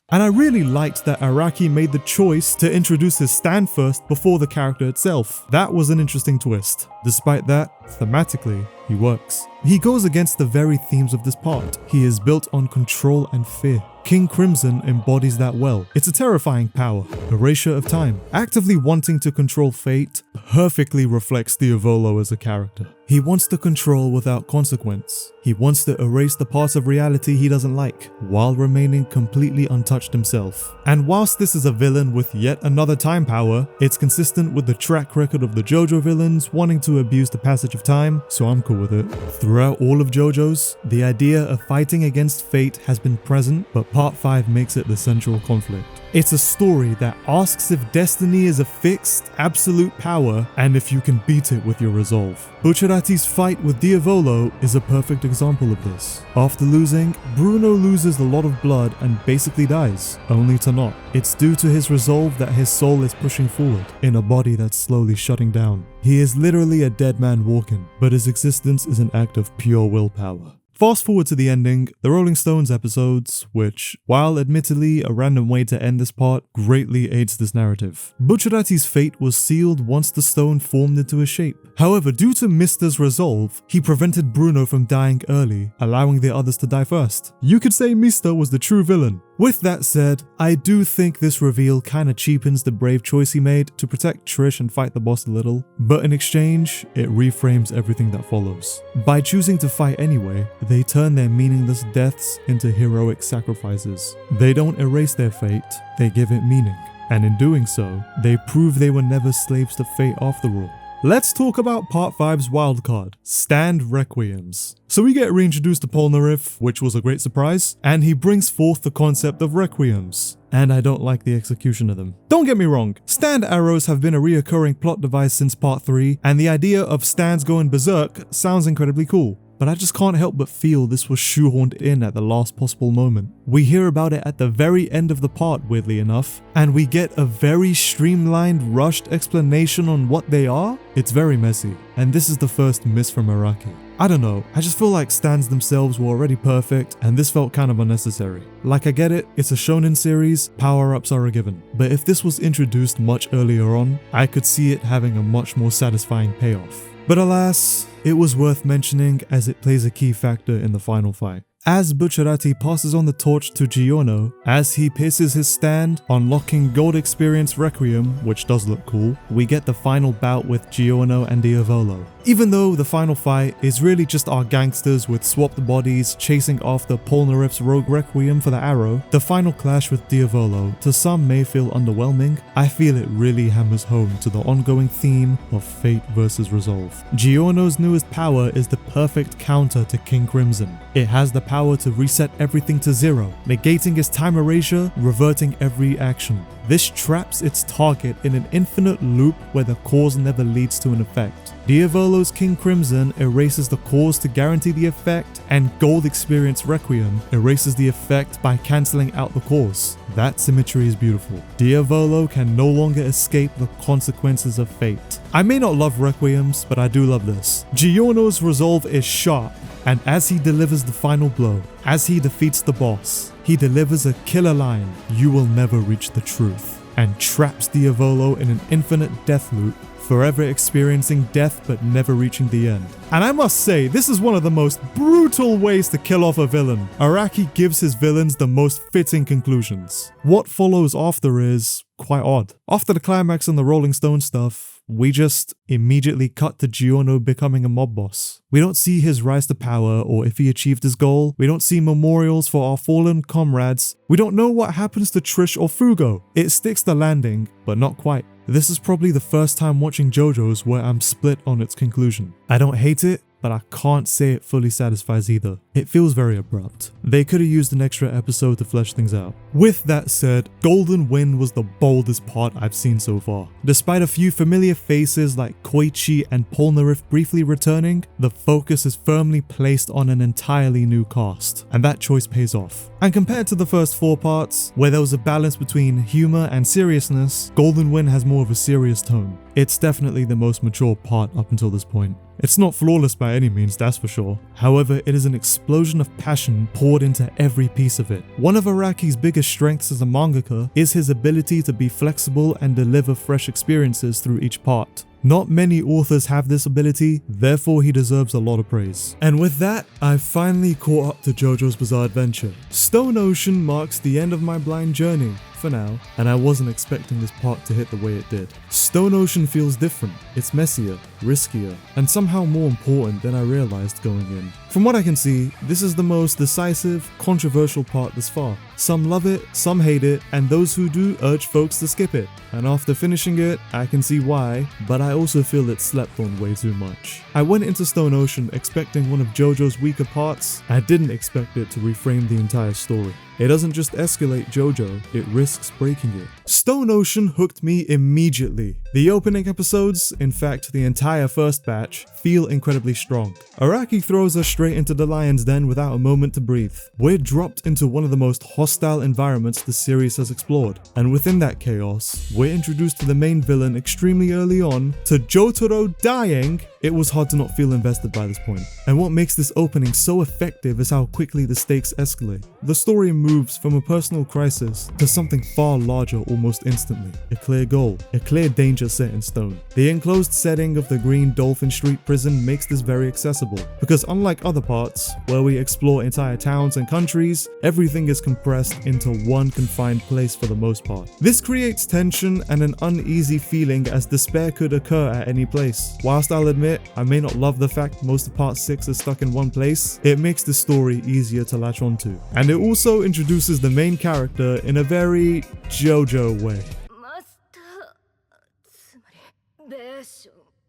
A: And I really liked that Araki made the choice to introduce his stand first before the character itself. That was an interesting twist. Despite that, thematically, he works. He goes against the very themes of this part. He is built on control and fear. King Crimson embodies that well. It's a terrifying power, erasure of time. Actively wanting to control fate perfectly reflects Diavolo as a character. He wants to control without consequence. He wants to erase the parts of reality he doesn't like, while remaining completely untouched himself. And whilst this is a villain with yet another time power, it's consistent with the track record of the JoJo villains wanting to abuse the passage of time, so I'm cool with it. Throughout all of JoJo's, the idea of fighting against fate has been present, but part 5 makes it the central conflict. It's a story that asks if destiny is a fixed, absolute power, and if you can beat it with your resolve. Bucciarati's fight with Diavolo is a perfect example of this. After losing, Bruno loses a lot of blood and basically dies, only to not. It's due to his resolve that his soul is pushing forward, in a body that's slowly shutting down. He is literally a dead man walking, but his existence is an act of pure willpower. Fast forward to the ending, the Rolling Stones episodes, which, while admittedly a random way to end this part, greatly aids this narrative. Bucciarati's fate was sealed once the stone formed into his shape. However, due to Mister's resolve, he prevented Bruno from dying early, allowing the others to die first. You could say Mister was the true villain. With that said, I do think this reveal kinda cheapens the brave choice he made to protect Trish and fight the boss a little, but in exchange, it reframes everything that follows. By choosing to fight anyway, they turn their meaningless deaths into heroic sacrifices. They don't erase their fate, they give it meaning. And in doing so, they prove they were never slaves to fate after all. Let's talk about Part 5's wildcard, Stand Requiems. So we get reintroduced to Polnareff, which was a great surprise, and he brings forth the concept of Requiems. And I don't like the execution of them. Don't get me wrong, stand arrows have been a reoccurring plot device since Part 3, and the idea of stands going berserk sounds incredibly cool. But I just can't help but feel this was shoehorned in at the last possible moment. We hear about it at the very end of the part, weirdly enough, and we get a very streamlined, rushed explanation on what they are. It's very messy, and this is the first miss from Araki. I don't know, I just feel like stands themselves were already perfect, and this felt kind of unnecessary. Like, I get it, it's a shonen series, power-ups are a given, but if this was introduced much earlier on, I could see it having a much more satisfying payoff. But alas, it was worth mentioning as it plays a key factor in the final fight. As Bucciarati passes on the torch to Giorno, as he pisses his stand, unlocking Gold Experience Requiem, which does look cool, we get the final bout with Giorno and Diavolo. Even though the final fight is really just our gangsters with swapped bodies chasing after Polnareff's Rogue Requiem for the arrow, the final clash with Diavolo to some may feel underwhelming. I feel it really hammers home to the ongoing theme of fate versus resolve. Giorno's newest power is the perfect counter to King Crimson. It has the power to reset everything to zero, negating his time erasure, reverting every action. This traps its target in an infinite loop where the cause never leads to an effect. Diavolo's King Crimson erases the cause to guarantee the effect, and Gold Experience Requiem erases the effect by cancelling out the cause. That symmetry is beautiful. Diavolo can no longer escape the consequences of fate. I may not love Requiems, but I do love this. Giorno's resolve is sharp, and as he delivers the final blow, as he defeats the boss, he delivers a killer line, "You will never reach the truth," and traps Diavolo in an infinite death loop, forever experiencing death but never reaching the end. And I must say, this is one of the most brutal ways to kill off a villain. Araki gives his villains the most fitting conclusions. What follows after is quite odd. After the climax and the Rolling Stone stuff, we just immediately cut to Giorno becoming a mob boss. We don't see his rise to power or if he achieved his goal. We don't see memorials for our fallen comrades. We don't know what happens to Trish or Fugo. It sticks the landing, but not quite. This is probably the first time watching JoJo's where I'm split on its conclusion. I don't hate it, but I can't say it fully satisfies either. It feels very abrupt. They could have used an extra episode to flesh things out. With that said, Golden Wind was the boldest part I've seen so far. Despite a few familiar faces like Koichi and Polnareff briefly returning, the focus is firmly placed on an entirely new cast, and that choice pays off. And compared to the first 4 parts, where there was a balance between humor and seriousness, Golden Wind has more of a serious tone. It's definitely the most mature part up until this point. It's not flawless by any means, that's for sure. However, it is an explosion of passion poured into every piece of it. One of Araki's biggest strengths as a mangaka is his ability to be flexible and deliver fresh experiences through each part. Not many authors have this ability, therefore he deserves a lot of praise. And with that, I've finally caught up to JoJo's Bizarre Adventure. Stone Ocean marks the end of my blind journey, for now, and I wasn't expecting this part to hit the way it did. Stone Ocean feels different. It's messier, riskier, and somehow more important than I realized going in. From what I can see, this is the most decisive, controversial part this far. Some love it, some hate it, and those who do urge folks to skip it. And after finishing it, I can see why, but I also feel it slept on way too much. I went into Stone Ocean expecting one of JoJo's weaker parts. I didn't expect it to reframe the entire story. It doesn't just escalate JoJo, it risks breaking it. Stone Ocean hooked me immediately. The opening episodes, in fact the entire first batch, feel incredibly strong. Araki throws us straight into the lion's den without a moment to breathe. We're dropped into one of the most hostile environments the series has explored, and within that chaos, we're introduced to the main villain extremely early on, to Jotaro dying. It was hard to not feel invested by this point. And what makes this opening so effective is how quickly the stakes escalate. The story moves from a personal crisis to something far larger almost instantly. A clear goal, a clear danger set in stone. The enclosed setting of the Green Dolphin Street prison makes this very accessible, because unlike other parts, where we explore entire towns and countries, everything is compressed into one confined place for the most part. This creates tension and an uneasy feeling as despair could occur at any place. Whilst I'll admit, I may not love the fact most of part 6 is stuck in one place, it makes the story easier to latch onto. And it also introduces the main character in a very JoJo way.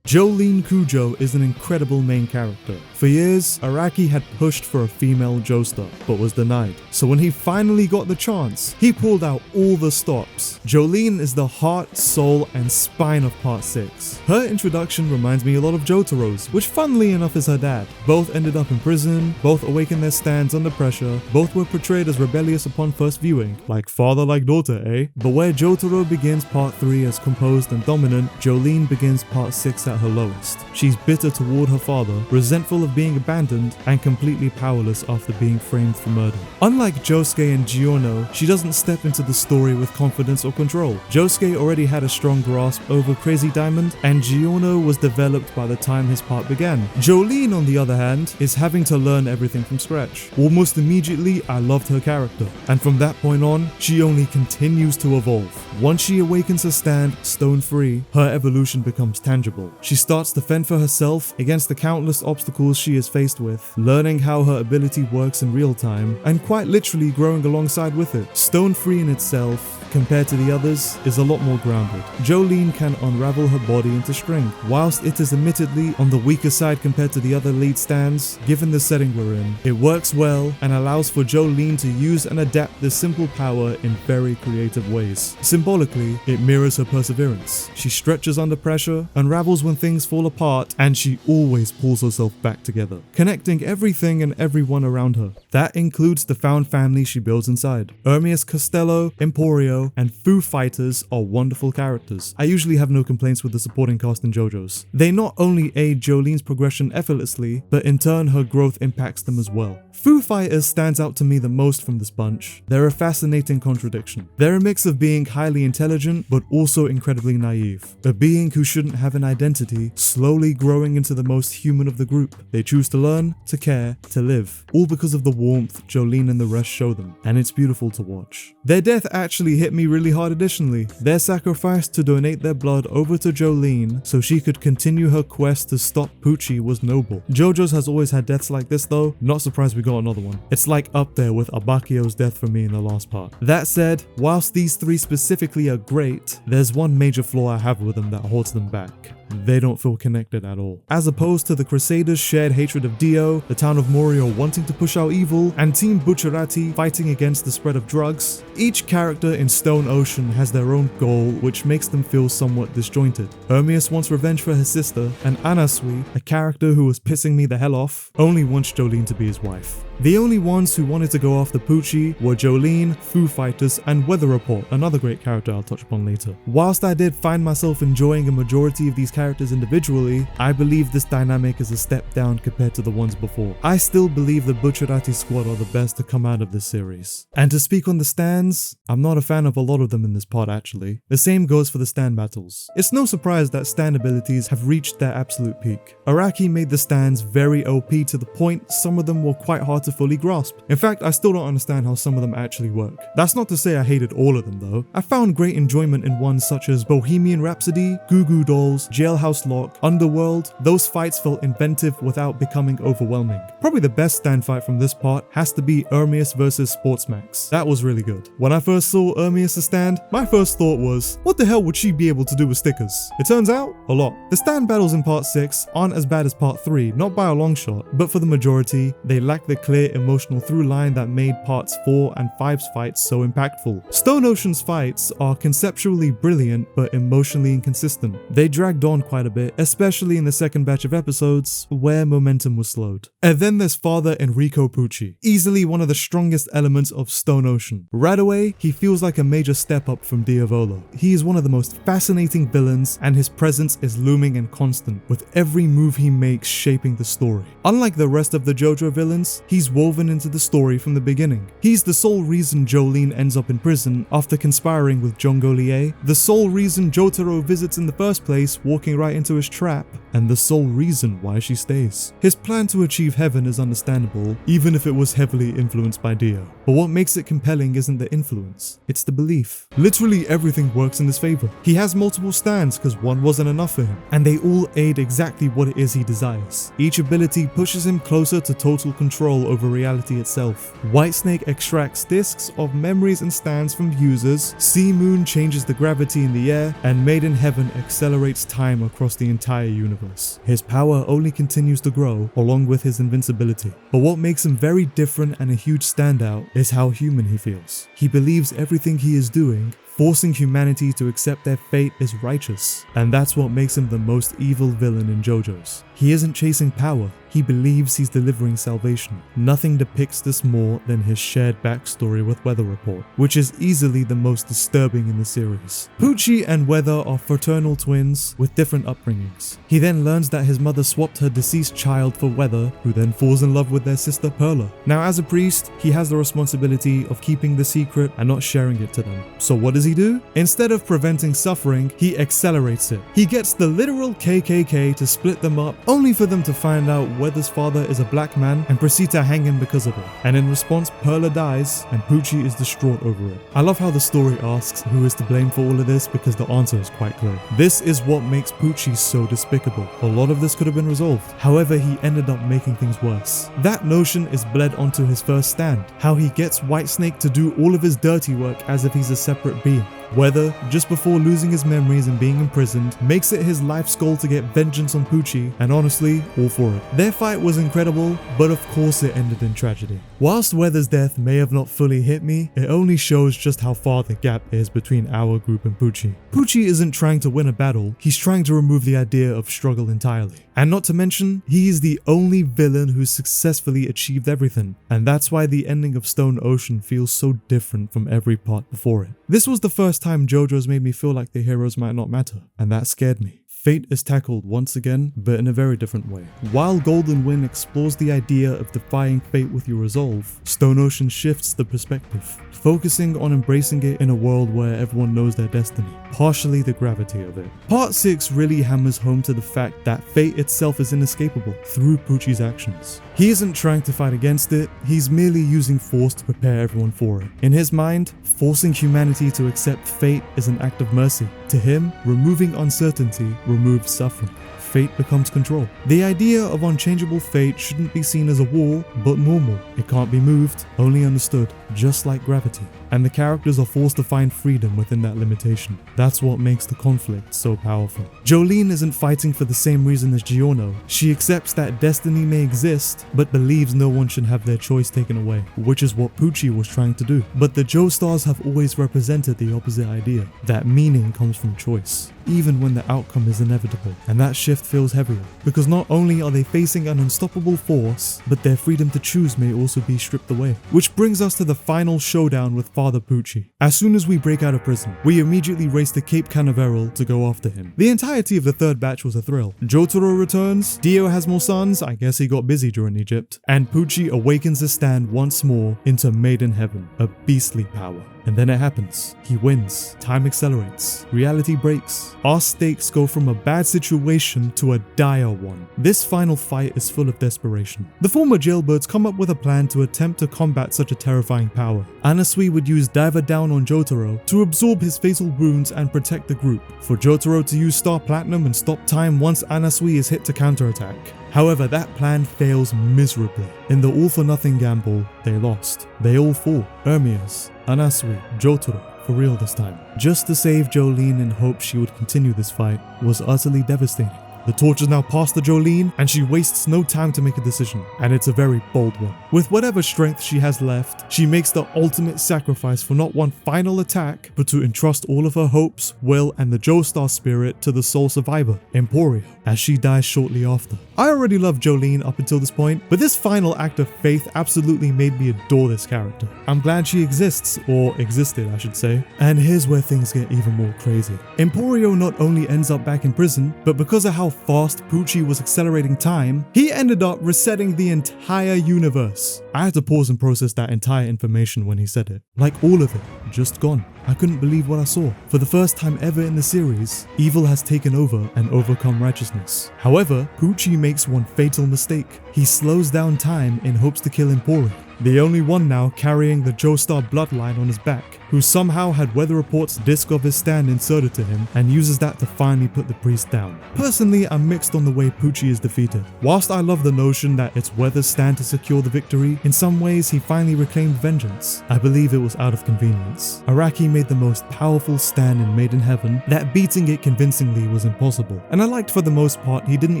A: Jolene Kujo is an incredible main character. For years, Araki had pushed for a female Joestar, but was denied. So when he finally got the chance, he pulled out all the stops. Jolene is the heart, soul, and spine of part 6. Her introduction reminds me a lot of Jotaro's, which funnily enough is her dad. Both ended up in prison, both awakened their stands under pressure, both were portrayed as rebellious upon first viewing. Like father, like daughter, eh? But where Jotaro begins part 3 as composed and dominant, Jolene begins part 6 at her lowest. She's bitter toward her father, resentful of of being abandoned and completely powerless after being framed for murder. Unlike Josuke and Giorno, she doesn't step into the story with confidence or control. Josuke already had a strong grasp over Crazy Diamond, and Giorno was developed by the time his part began. Jolene, on the other hand, is having to learn everything from scratch. Almost immediately, I loved her character, and from that point on, she only continues to evolve. Once she awakens her stand stone free, her evolution becomes tangible. She starts to fend for herself against the countless obstacles she is faced with, learning how her ability works in real time, and quite literally growing alongside with it. Stone free in itself, compared to the others, is a lot more grounded. Jolene can unravel her body into string. Whilst it is admittedly on the weaker side compared to the other lead stands, given the setting we're in, it works well and allows for Jolene to use and adapt this simple power in very creative ways. Symbolically, it mirrors her perseverance. She stretches under pressure, unravels when things fall apart, and she always pulls herself back together, connecting everything and everyone around her. That includes the found family she builds inside. Hermias Costello, Emporio, and Foo Fighters are wonderful characters. I usually have no complaints with the supporting cast in JoJo's. They not only aid Jolene's progression effortlessly, but in turn her growth impacts them as well. Foo Fighters stands out to me the most from this bunch. They're a fascinating contradiction. They're a mix of being highly intelligent, but also incredibly naive. A being who shouldn't have an identity, slowly growing into the most human of the group. They choose to learn, to care, to live, all because of the warmth Jolene and the rest show them, and it's beautiful to watch. Their death actually hit me really hard additionally. Their sacrifice to donate their blood over to Jolene so she could continue her quest to stop Pucci was noble. JoJo's has always had deaths like this though, not surprised we got another one. It's like up there with Abakio's death for me in the last part. That said, whilst these three specifically are great, there's one major flaw I have with them that holds them back. They don't feel connected at all. As opposed to the Crusaders' shared hatred of Dio, the town of Morio wanting to push out evil, and Team Bucciarati fighting against the spread of drugs, each character in Stone Ocean has their own goal which makes them feel somewhat disjointed. Hermias wants revenge for her sister, and Anasui, a character who was pissing me the hell off, only wants Jolene to be his wife. The only ones who wanted to go after Pucci were Jolene, Foo Fighters, and Weather Report, another great character I'll touch upon later. Whilst I did find myself enjoying a majority of these characters individually, I believe this dynamic is a step down compared to the ones before. I still believe the Bucciarati squad are the best to come out of this series. And to speak on the stands, I'm not a fan of a lot of them in this part actually. The same goes for the stand battles. It's no surprise that stand abilities have reached their absolute peak. Araki made the stands very OP to the point some of them were quite hard to fully grasp. In fact, I still don't understand how some of them actually work. That's not to say I hated all of them though. I found great enjoyment in ones such as Bohemian Rhapsody, Goo Goo Dolls, Jailhouse Lock, Underworld. Those fights felt inventive without becoming overwhelming. Probably the best stand fight from this part has to be Hermias vs Sportsmax. That was really good. When I first saw Hermias' stand, my first thought was, what the hell would she be able to do with stickers? It turns out, a lot. The stand battles in part 6 aren't as bad as part 3, not by a long shot, but for the majority, they lack the clear emotional through line that made parts 4 and 5's fights so impactful. Stone Ocean's fights are conceptually brilliant but emotionally inconsistent. They dragged on quite a bit, especially in the second batch of episodes where momentum was slowed. And then there's Father Enrico Pucci, easily one of the strongest elements of Stone Ocean. Right away, he feels like a major step up from Diavolo. He is one of the most fascinating villains and his presence is looming and constant, with every move he makes shaping the story. Unlike the rest of the JoJo villains, he's woven into the story from the beginning. He's the sole reason Jolene ends up in prison after conspiring with Jongolier, the sole reason Jotaro visits in the first place, walking right into his trap, and the sole reason why she stays. His plan to achieve heaven is understandable, even if it was heavily influenced by Dio. But what makes it compelling isn't the influence, it's the belief. Literally everything works in his favor. He has multiple stands because one wasn't enough for him, and they all aid exactly what it is he desires. Each ability pushes him closer to total control over reality itself. Whitesnake extracts discs of memories and stands from users, Sea Moon changes the gravity in the air, and Made in Heaven accelerates time across the entire universe. His power only continues to grow along with his invincibility. But what makes him very different and a huge standout is how human he feels. He believes everything he is doing Forcing humanity to accept their fate is righteous, and that's what makes him the most evil villain in JoJo's. He isn't chasing power, he believes he's delivering salvation. Nothing depicts this more than his shared backstory with Weather Report, which is easily the most disturbing in the series. Poochie and Weather are fraternal twins with different upbringings. He then learns that his mother swapped her deceased child for Weather, who then falls in love with their sister Perla. Now as a priest, he has the responsibility of keeping the secret and not sharing it to them. So what does he do? Instead of preventing suffering, he accelerates it. He gets the literal KKK to split them up, only for them to find out Weather's father is a black man and proceed to hang him because of it. And in response, Perla dies and Poochie is distraught over it. I love how the story asks who is to blame for all of this, because the answer is quite clear. This is what makes Poochie so despicable. A lot of this could have been resolved. However, he ended up making things worse. That notion is bled onto his first stand, how he gets Whitesnake to do all of his dirty work as if he's a separate being. Weather, just before losing his memories and being imprisoned, makes it his life's goal to get vengeance on Poochie, and honestly, all for it. Their fight was incredible, but of course it ended in tragedy. Whilst Weather's death may have not fully hit me, it only shows just how far the gap is between our group and Poochie. Poochie isn't trying to win a battle, he's trying to remove the idea of struggle entirely. And not to mention, he is the only villain who successfully achieved everything, and that's why the ending of Stone Ocean feels so different from every part before it. This was the first time JoJo's made me feel like the heroes might not matter, and that scared me. Fate is tackled once again, but in a very different way. While Golden Wind explores the idea of defying fate with your resolve, Stone Ocean shifts the perspective, focusing on embracing it in a world where everyone knows their destiny, partially the gravity of it. Part 6 really hammers home to the fact that fate itself is inescapable through Poochie's actions. He isn't trying to fight against it, he's merely using force to prepare everyone for it. In his mind, forcing humanity to accept fate is an act of mercy. To him, removing uncertainty removes suffering. Fate becomes control. The idea of unchangeable fate shouldn't be seen as a wall, but normal. It can't be moved, only understood, just like gravity. And the characters are forced to find freedom within that limitation. That's what makes the conflict so powerful. Jolene isn't fighting for the same reason as Giorno. She accepts that destiny may exist, but believes no one should have their choice taken away, which is what Poochie was trying to do. But the Joestars have always represented the opposite idea, that meaning comes from choice, even when the outcome is inevitable. And that shift feels heavier, because not only are they facing an unstoppable force, but their freedom to choose may also be stripped away. Which brings us to the final showdown with Father Poochie. As soon as we break out of prison, we immediately race to Cape Canaveral to go after him. The entirety of the third batch was a thrill. Jotaro returns, Dio has more sons, I guess he got busy during Egypt, and Poochie awakens his stand once more into Maiden Heaven, a beastly power. And then it happens. He wins. Time accelerates. Reality breaks. Our stakes go from a bad situation to a dire one. This final fight is full of desperation. The former jailbirds come up with a plan to attempt to combat such a terrifying power. Anasui would use Diver Down on Jotaro to absorb his fatal wounds and protect the group. For Jotaro to use Star Platinum and stop time once Anasui is hit to counterattack. However, that plan fails miserably. In the all-for-nothing gamble, they lost. They all fought. Hermias, Anasui, Jotaro, for real this time. Just to save Jolene in hopes she would continue this fight was utterly devastating. The torch is now past to Jolene, and she wastes no time to make a decision, and it's a very bold one. With whatever strength she has left, she makes the ultimate sacrifice for not one final attack, but to entrust all of her hopes, will, and the Joestar spirit to the sole survivor, Emporio, as she dies shortly after. I already loved Jolene up until this point, but this final act of faith absolutely made me adore this character. I'm glad she exists, or existed I should say, and here's where things get even more crazy. Emporio not only ends up back in prison, but because of how fast Poochie was accelerating time, he ended up resetting the entire universe. I had to pause and process that entire information when he said it. Like all of it, just gone. I couldn't believe what I saw. For the first time ever in the series, evil has taken over and overcome righteousness. However, Poochie makes one fatal mistake. He slows down time in hopes to kill Emporio, the only one now carrying the Joestar bloodline on his back, who somehow had Weather Report's disc of his stand inserted to him and uses that to finally put the priest down. Personally, I'm mixed on the way Poochie is defeated. Whilst I love the notion that it's Weather's stand to secure the victory, in some ways he finally reclaimed vengeance. I believe it was out of convenience. Araki made the most powerful stand in Made in Heaven that beating it convincingly was impossible. And I liked for the most part he didn't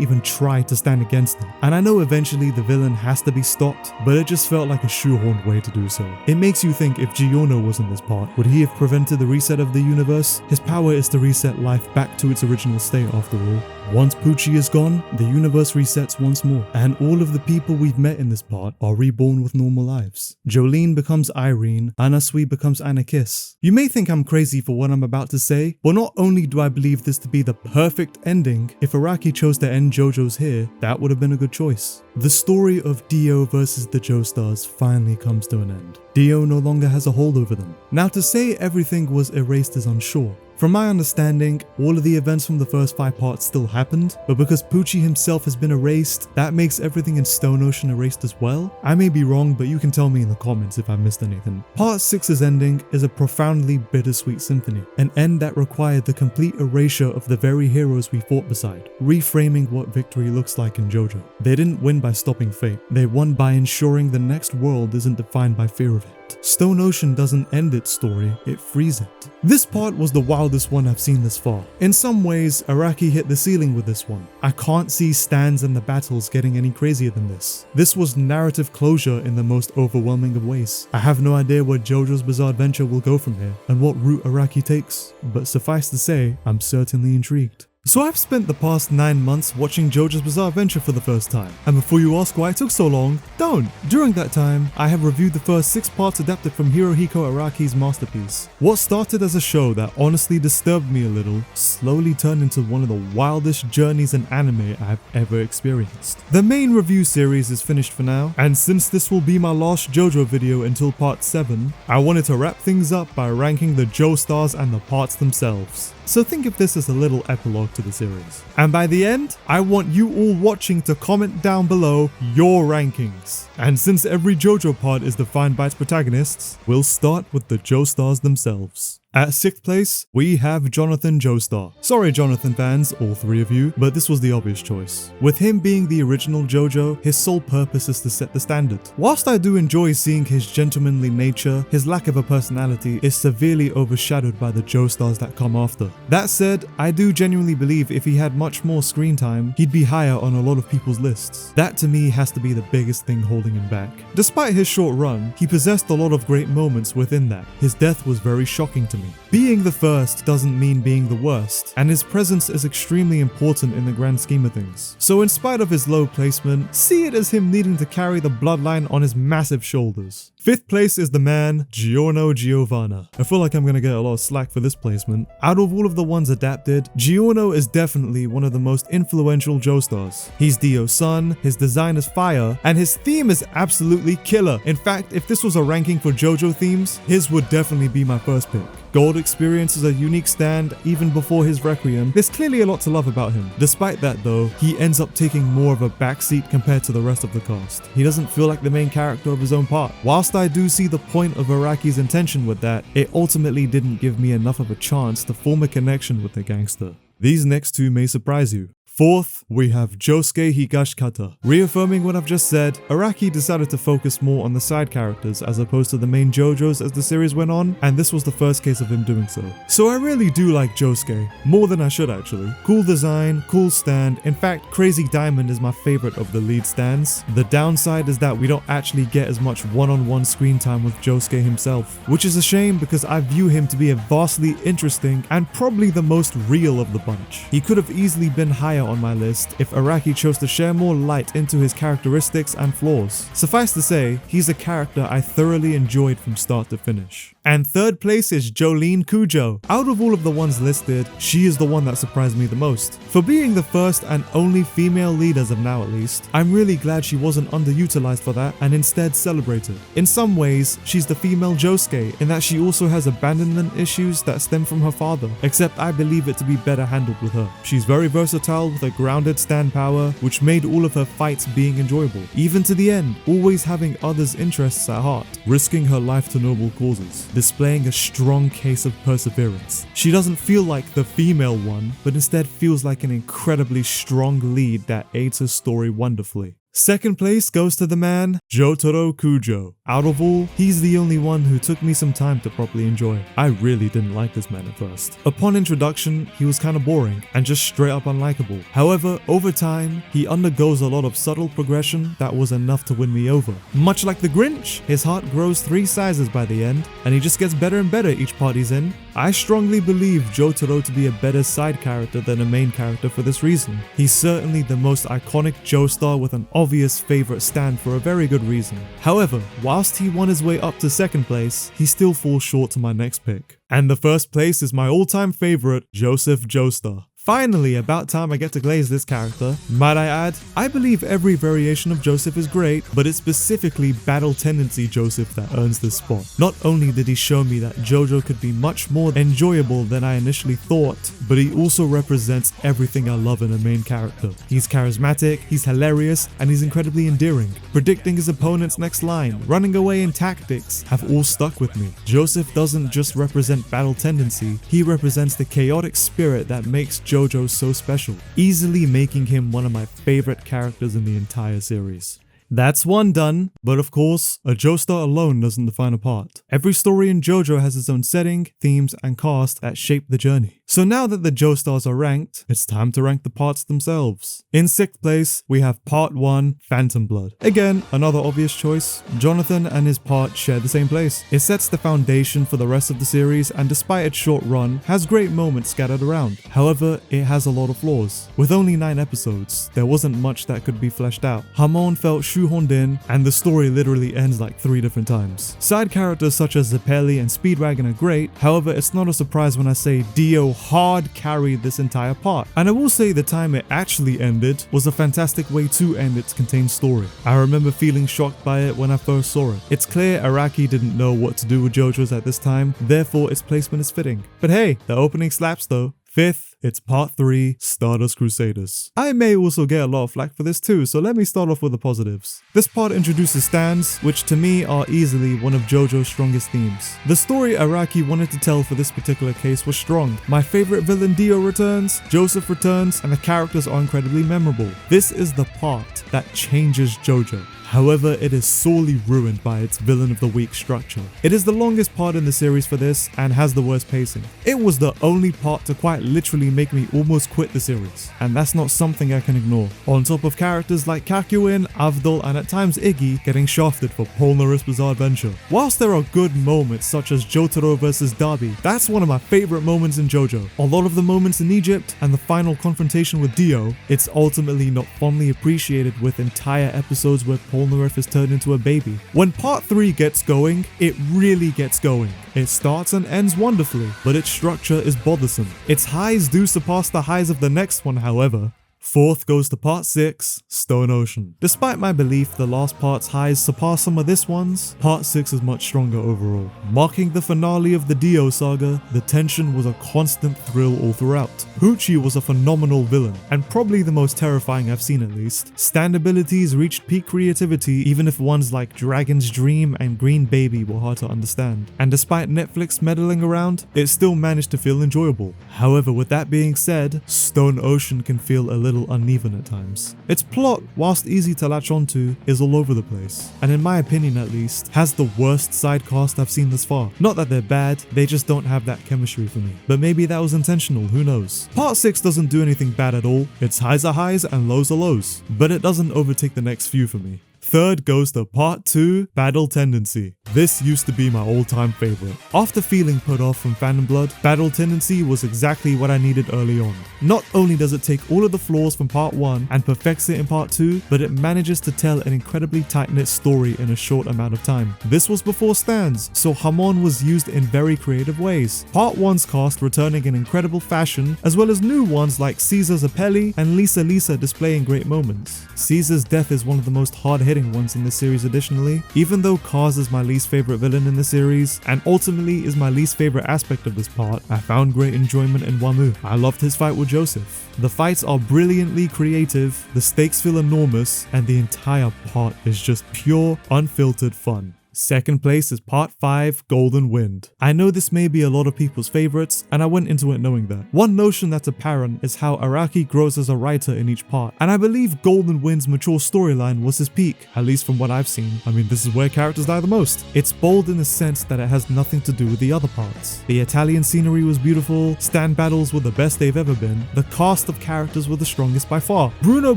A: even try to stand against it. And I know eventually the villain has to be stopped, but it just felt like a shoehorned way to do so. It makes you think if Giorno was in this part, would he have prevented the reset of the universe? His power is to reset life back to its original state after all. Once Pucci is gone, the universe resets once more, and all of the people we've met in this part are reborn with normal lives. Jolene becomes Irene, Anasui becomes Anarchis. You may think I'm crazy for what I'm about to say, but not only do I believe this to be the perfect ending, if Araki chose to end JoJo's here, that would have been a good choice. The story of Dio versus the Joestars finally comes to an end. Dio no longer has a hold over them. Now, to say everything was erased is unsure. From my understanding, all of the events from the first 5 parts still happened, but because Pucci himself has been erased, that makes everything in Stone Ocean erased as well. I may be wrong, but you can tell me in the comments if I missed anything. Part 6's ending is a profoundly bittersweet symphony, an end that required the complete erasure of the very heroes we fought beside, reframing what victory looks like in JoJo. They didn't win by stopping fate, they won by ensuring the next world isn't defined by fear of it. Stone Ocean doesn't end its story, it frees it. This part was the wildest one I've seen this far. In some ways, Araki hit the ceiling with this one. I can't see stands and the battles getting any crazier than this. This was narrative closure in the most overwhelming of ways. I have no idea where JoJo's Bizarre Adventure will go from here, and what route Araki takes, but suffice to say, I'm certainly intrigued. So I've spent the past 9 months watching JoJo's Bizarre Adventure for the first time. And before you ask why it took so long, don't! During that time, I have reviewed the first 6 parts adapted from Hirohiko Araki's masterpiece. What started as a show that honestly disturbed me a little, slowly turned into one of the wildest journeys in anime I've ever experienced. The main review series is finished for now, and since this will be my last JoJo video until part 7, I wanted to wrap things up by ranking the Joestars and the parts themselves. So think of this as a little epilogue to the series. And by the end, I want you all watching to comment down below your rankings. And since every JoJo part is defined by its protagonists, we'll start with the Joestars themselves. At 6th place, we have Jonathan Joestar. Sorry Jonathan fans, all 3 of you, but this was the obvious choice. With him being the original JoJo, his sole purpose is to set the standard. Whilst I do enjoy seeing his gentlemanly nature, his lack of a personality is severely overshadowed by the Joestars that come after. That said, I do genuinely believe if he had much more screen time, he'd be higher on a lot of people's lists. That to me has to be the biggest thing holding him back. Despite his short run, he possessed a lot of great moments within that. His death was very shocking to me. Being the first doesn't mean being the worst, and his presence is extremely important in the grand scheme of things. So in spite of his low placement, see it as him needing to carry the bloodline on his massive shoulders. 5th place is the man, Giorno Giovanna. I feel like I'm gonna get a lot of slack for this placement. Out of all of the ones adapted, Giorno is definitely one of the most influential Joestars. He's Dio's son, his design is fire, and his theme is absolutely killer. In fact, if this was a ranking for JoJo themes, his would definitely be my first pick. Gold experiences a unique stand even before his Requiem. There's clearly a lot to love about him. Despite that though, he ends up taking more of a backseat compared to the rest of the cast. He doesn't feel like the main character of his own part. Whilst I do see the point of Araki's intention with that, it ultimately didn't give me enough of a chance to form a connection with the gangster. These next 2 may surprise you. 4th, we have Josuke Higashikata. Reaffirming what I've just said, Araki decided to focus more on the side characters as opposed to the main JoJos as the series went on, and this was the first case of him doing so. So I really do like Josuke, more than I should actually. Cool design, cool stand, in fact Crazy Diamond is my favorite of the lead stands. The downside is that we don't actually get as much one-on-one screen time with Josuke himself, which is a shame because I view him to be a vastly interesting and probably the most real of the bunch. He could have easily been higher on my list if Araki chose to share more light into his characteristics and flaws. Suffice to say, he's a character I thoroughly enjoyed from start to finish. And 3rd place is Jolene Cujo. Out of all of the ones listed, she is the one that surprised me the most. For being the first and only female lead as of now at least, I'm really glad she wasn't underutilized for that and instead celebrated. In some ways, she's the female Josuke in that she also has abandonment issues that stem from her father, except I believe it to be better handled with her. She's very versatile with a grounded stand power, which made all of her fights being enjoyable, even to the end, always having others' interests at heart, risking her life to noble causes, displaying a strong case of perseverance. She doesn't feel like the female one, but instead feels like an incredibly strong lead that aids her story wonderfully. Second place goes to the man, Jotaro Kujo. Out of all, he's the only one who took me some time to properly enjoy. I really didn't like this man at first. Upon introduction, he was kinda boring and just straight up unlikable. However, over time, he undergoes a lot of subtle progression that was enough to win me over. Much like the Grinch, his heart grows 3 sizes by the end, and he just gets better and better each part he's in. I strongly believe Jotaro to be a better side character than a main character for this reason. He's certainly the most iconic Joestar with an obvious favorite stand for a very good reason. However, whilst he won his way up to second place, he still falls short to my next pick. And the first place is my all-time favorite, Joseph Joestar. Finally, about time I get to glaze this character. Might I add, I believe every variation of Joseph is great, but it's specifically Battle Tendency Joseph that earns this spot. Not only did he show me that JoJo could be much more enjoyable than I initially thought, but he also represents everything I love in a main character. He's charismatic, he's hilarious, and he's incredibly endearing. Predicting his opponent's next line, running away in tactics have all stuck with me. Joseph doesn't just represent Battle Tendency, he represents the chaotic spirit that makes JoJo so special, easily making him one of my favorite characters in the entire series. That's one done, but of course, a Joestar alone doesn't define a part. Every story in JoJo has its own setting, themes, and cast that shape the journey. So now that the Joestars are ranked, it's time to rank the parts themselves. In 6th place, we have Part 1, Phantom Blood. Again, another obvious choice. Jonathan and his part share the same place. It sets the foundation for the rest of the series, and despite its short run, has great moments scattered around. However, it has a lot of flaws. With only 9 episodes, there wasn't much that could be fleshed out. Hamon felt shoehorned in, and the story literally ends like 3 different times. Side characters such as Zeppeli and Speedwagon are great, however it's not a surprise when I say Dio hard carried this entire part. And I will say the time it actually ended was a fantastic way to end its contained story. I remember feeling shocked by it when I first saw it. It's clear Araki didn't know what to do with JoJo's at this time, therefore its placement is fitting. But hey, the opening slaps though. 5th, it's Part 3, Stardust Crusaders. I may also get a lot of flack for this too, so let me start off with the positives. This part introduces stands, which to me are easily one of JoJo's strongest themes. The story Araki wanted to tell for this particular case was strong. My favorite villain Dio returns, Joseph returns, and the characters are incredibly memorable. This is the part that changes JoJo. However, it is sorely ruined by its villain of the week structure. It is the longest part in the series for this and has the worst pacing. It was the only part to quite literally make me almost quit the series, and that's not something I can ignore. On top of characters like Kakyoin, Avdol, and at times Iggy getting shafted for JoJo's Bizarre Adventure. Whilst there are good moments such as Jotaro vs Darby, that's one of my favorite moments in JoJo. A lot of the moments in Egypt and the final confrontation with Dio, it's ultimately not fondly appreciated with entire episodes where Polnareff is turned into a baby. When Part 3 gets going, it really gets going. It starts and ends wonderfully, but its structure is bothersome. Its highs do surpass the highs of the next one, however. 4th goes to Part 6, Stone Ocean. Despite my belief the last part's highs surpass some of this one's, Part 6 is much stronger overall. Marking the finale of the Dio saga, the tension was a constant thrill all throughout. Hoochie was a phenomenal villain, and probably the most terrifying I've seen at least. Stand abilities reached peak creativity even if ones like Dragon's Dream and Green Baby were hard to understand. And despite Netflix meddling around, it still managed to feel enjoyable. However, with that being said, Stone Ocean can feel a little uneven at times. Its plot, whilst easy to latch onto, is all over the place, and in my opinion at least, has the worst side cast I've seen thus far. Not that they're bad, they just don't have that chemistry for me. But maybe that was intentional, who knows. Part 6 doesn't do anything bad at all, its highs are highs and lows are lows, but it doesn't overtake the next few for me. 3rd goes to Part 2, Battle Tendency. This used to be my all-time favorite. After feeling put off from Phantom Blood, Battle Tendency was exactly what I needed early on. Not only does it take all of the flaws from Part 1 and perfects it in Part 2, but it manages to tell an incredibly tight-knit story in a short amount of time. This was before stands, so Hamon was used in very creative ways. Part 1's cast returning in incredible fashion, as well as new ones like Caesar Zeppeli and Lisa displaying great moments. Caesar's death is one of the most hard-hitting ones in the series additionally. Even though Kaz is my least favorite villain in the series, and ultimately is my least favorite aspect of this part, I found great enjoyment in Wamu. I loved his fight with Joseph. The fights are brilliantly creative, the stakes feel enormous, and the entire part is just pure, unfiltered fun. Second place is Part 5, Golden Wind. I know this may be a lot of people's favorites, and I went into it knowing that. One notion that's apparent is how Araki grows as a writer in each part, and I believe Golden Wind's mature storyline was his peak, at least from what I've seen. I mean, this is where characters die the most. It's bold in the sense that it has nothing to do with the other parts. The Italian scenery was beautiful, stand battles were the best they've ever been, the cast of characters were the strongest by far. Bruno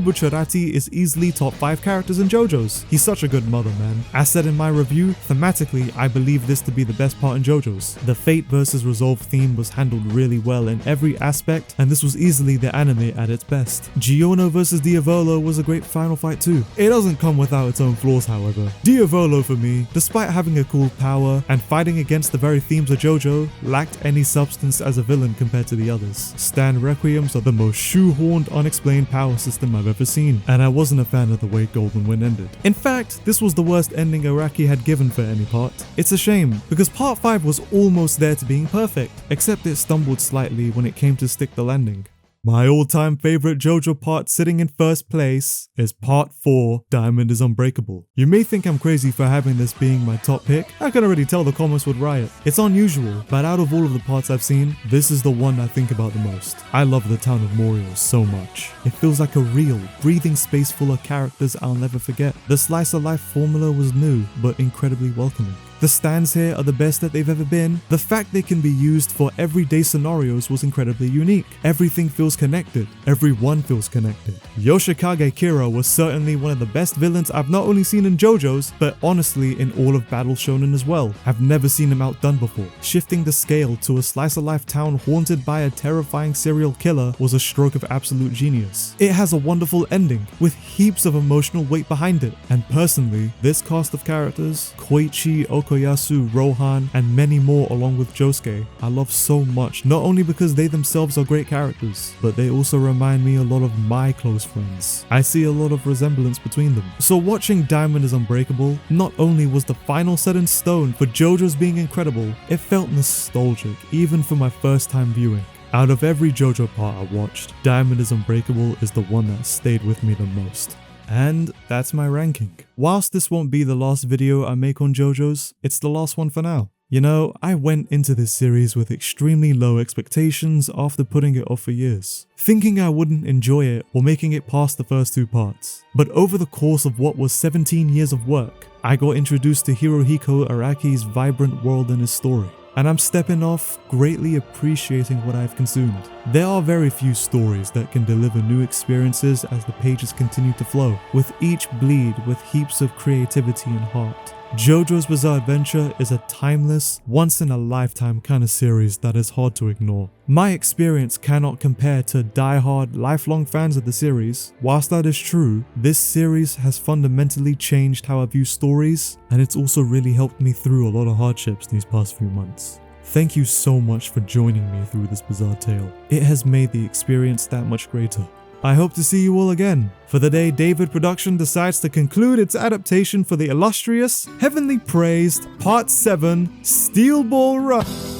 A: Bucciarati is easily top 5 characters in JoJo's. He's such a good mother, man. As said in my review, thematically, I believe this to be the best part in JoJo's. The Fate versus Resolve theme was handled really well in every aspect, and this was easily the anime at its best. Giorno versus Diavolo was a great final fight too. It doesn't come without its own flaws, however. Diavolo for me, despite having a cool power and fighting against the very themes of JoJo, lacked any substance as a villain compared to the others. Stand Requiems are the most shoehorned, unexplained power system I've ever seen, and I wasn't a fan of the way Golden Wind ended. In fact, this was the worst ending Araki had given for any part. It's a shame, because Part 5 was almost there to being perfect, except it stumbled slightly when it came to stick the landing. My all-time favorite JoJo part sitting in first place is Part 4, Diamond is Unbreakable. You may think I'm crazy for having this being my top pick. I can already tell the comments would riot. It's unusual, but out of all of the parts I've seen, this is the one I think about the most. I love the town of Morio so much. It feels like a real, breathing space full of characters I'll never forget. The slice of life formula was new, but incredibly welcoming. The stands here are the best that they've ever been. The fact they can be used for everyday scenarios was incredibly unique. Everything feels connected. Everyone feels connected. Yoshikage Kira was certainly one of the best villains I've not only seen in JoJo's, but honestly in all of Battle Shonen as well. I've never seen him outdone before. Shifting the scale to a slice-of-life town haunted by a terrifying serial killer was a stroke of absolute genius. It has a wonderful ending, with heaps of emotional weight behind it. And personally, this cast of characters, Koichi, Okoyasu, Rohan, and many more along with Josuke, I love so much, not only because they themselves are great characters, but they also remind me a lot of my close friends. I see a lot of resemblance between them. So watching Diamond is Unbreakable, not only was the final set in stone for JoJo's being incredible, it felt nostalgic even for my first time viewing. Out of every JoJo part I watched, Diamond is Unbreakable is the one that stayed with me the most. And that's my ranking. Whilst this won't be the last video I make on JoJo's, it's the last one for now. You know, I went into this series with extremely low expectations after putting it off for years, thinking I wouldn't enjoy it or making it past the first 2 parts. But over the course of what was 17 years of work, I got introduced to Hirohiko Araki's vibrant world and his story. And I'm stepping off, greatly appreciating what I've consumed. There are very few stories that can deliver new experiences as the pages continue to flow, with each bleed with heaps of creativity and heart. JoJo's Bizarre Adventure is a timeless, once-in-a-lifetime kind of series that is hard to ignore. My experience cannot compare to die-hard, lifelong fans of the series. Whilst that is true, this series has fundamentally changed how I view stories, and it's also really helped me through a lot of hardships these past few months. Thank you so much for joining me through this bizarre tale. It has made the experience that much greater. I hope to see you all again for the day David Production decides to conclude its adaptation for the illustrious, heavenly praised Part 7 Steel Ball Run.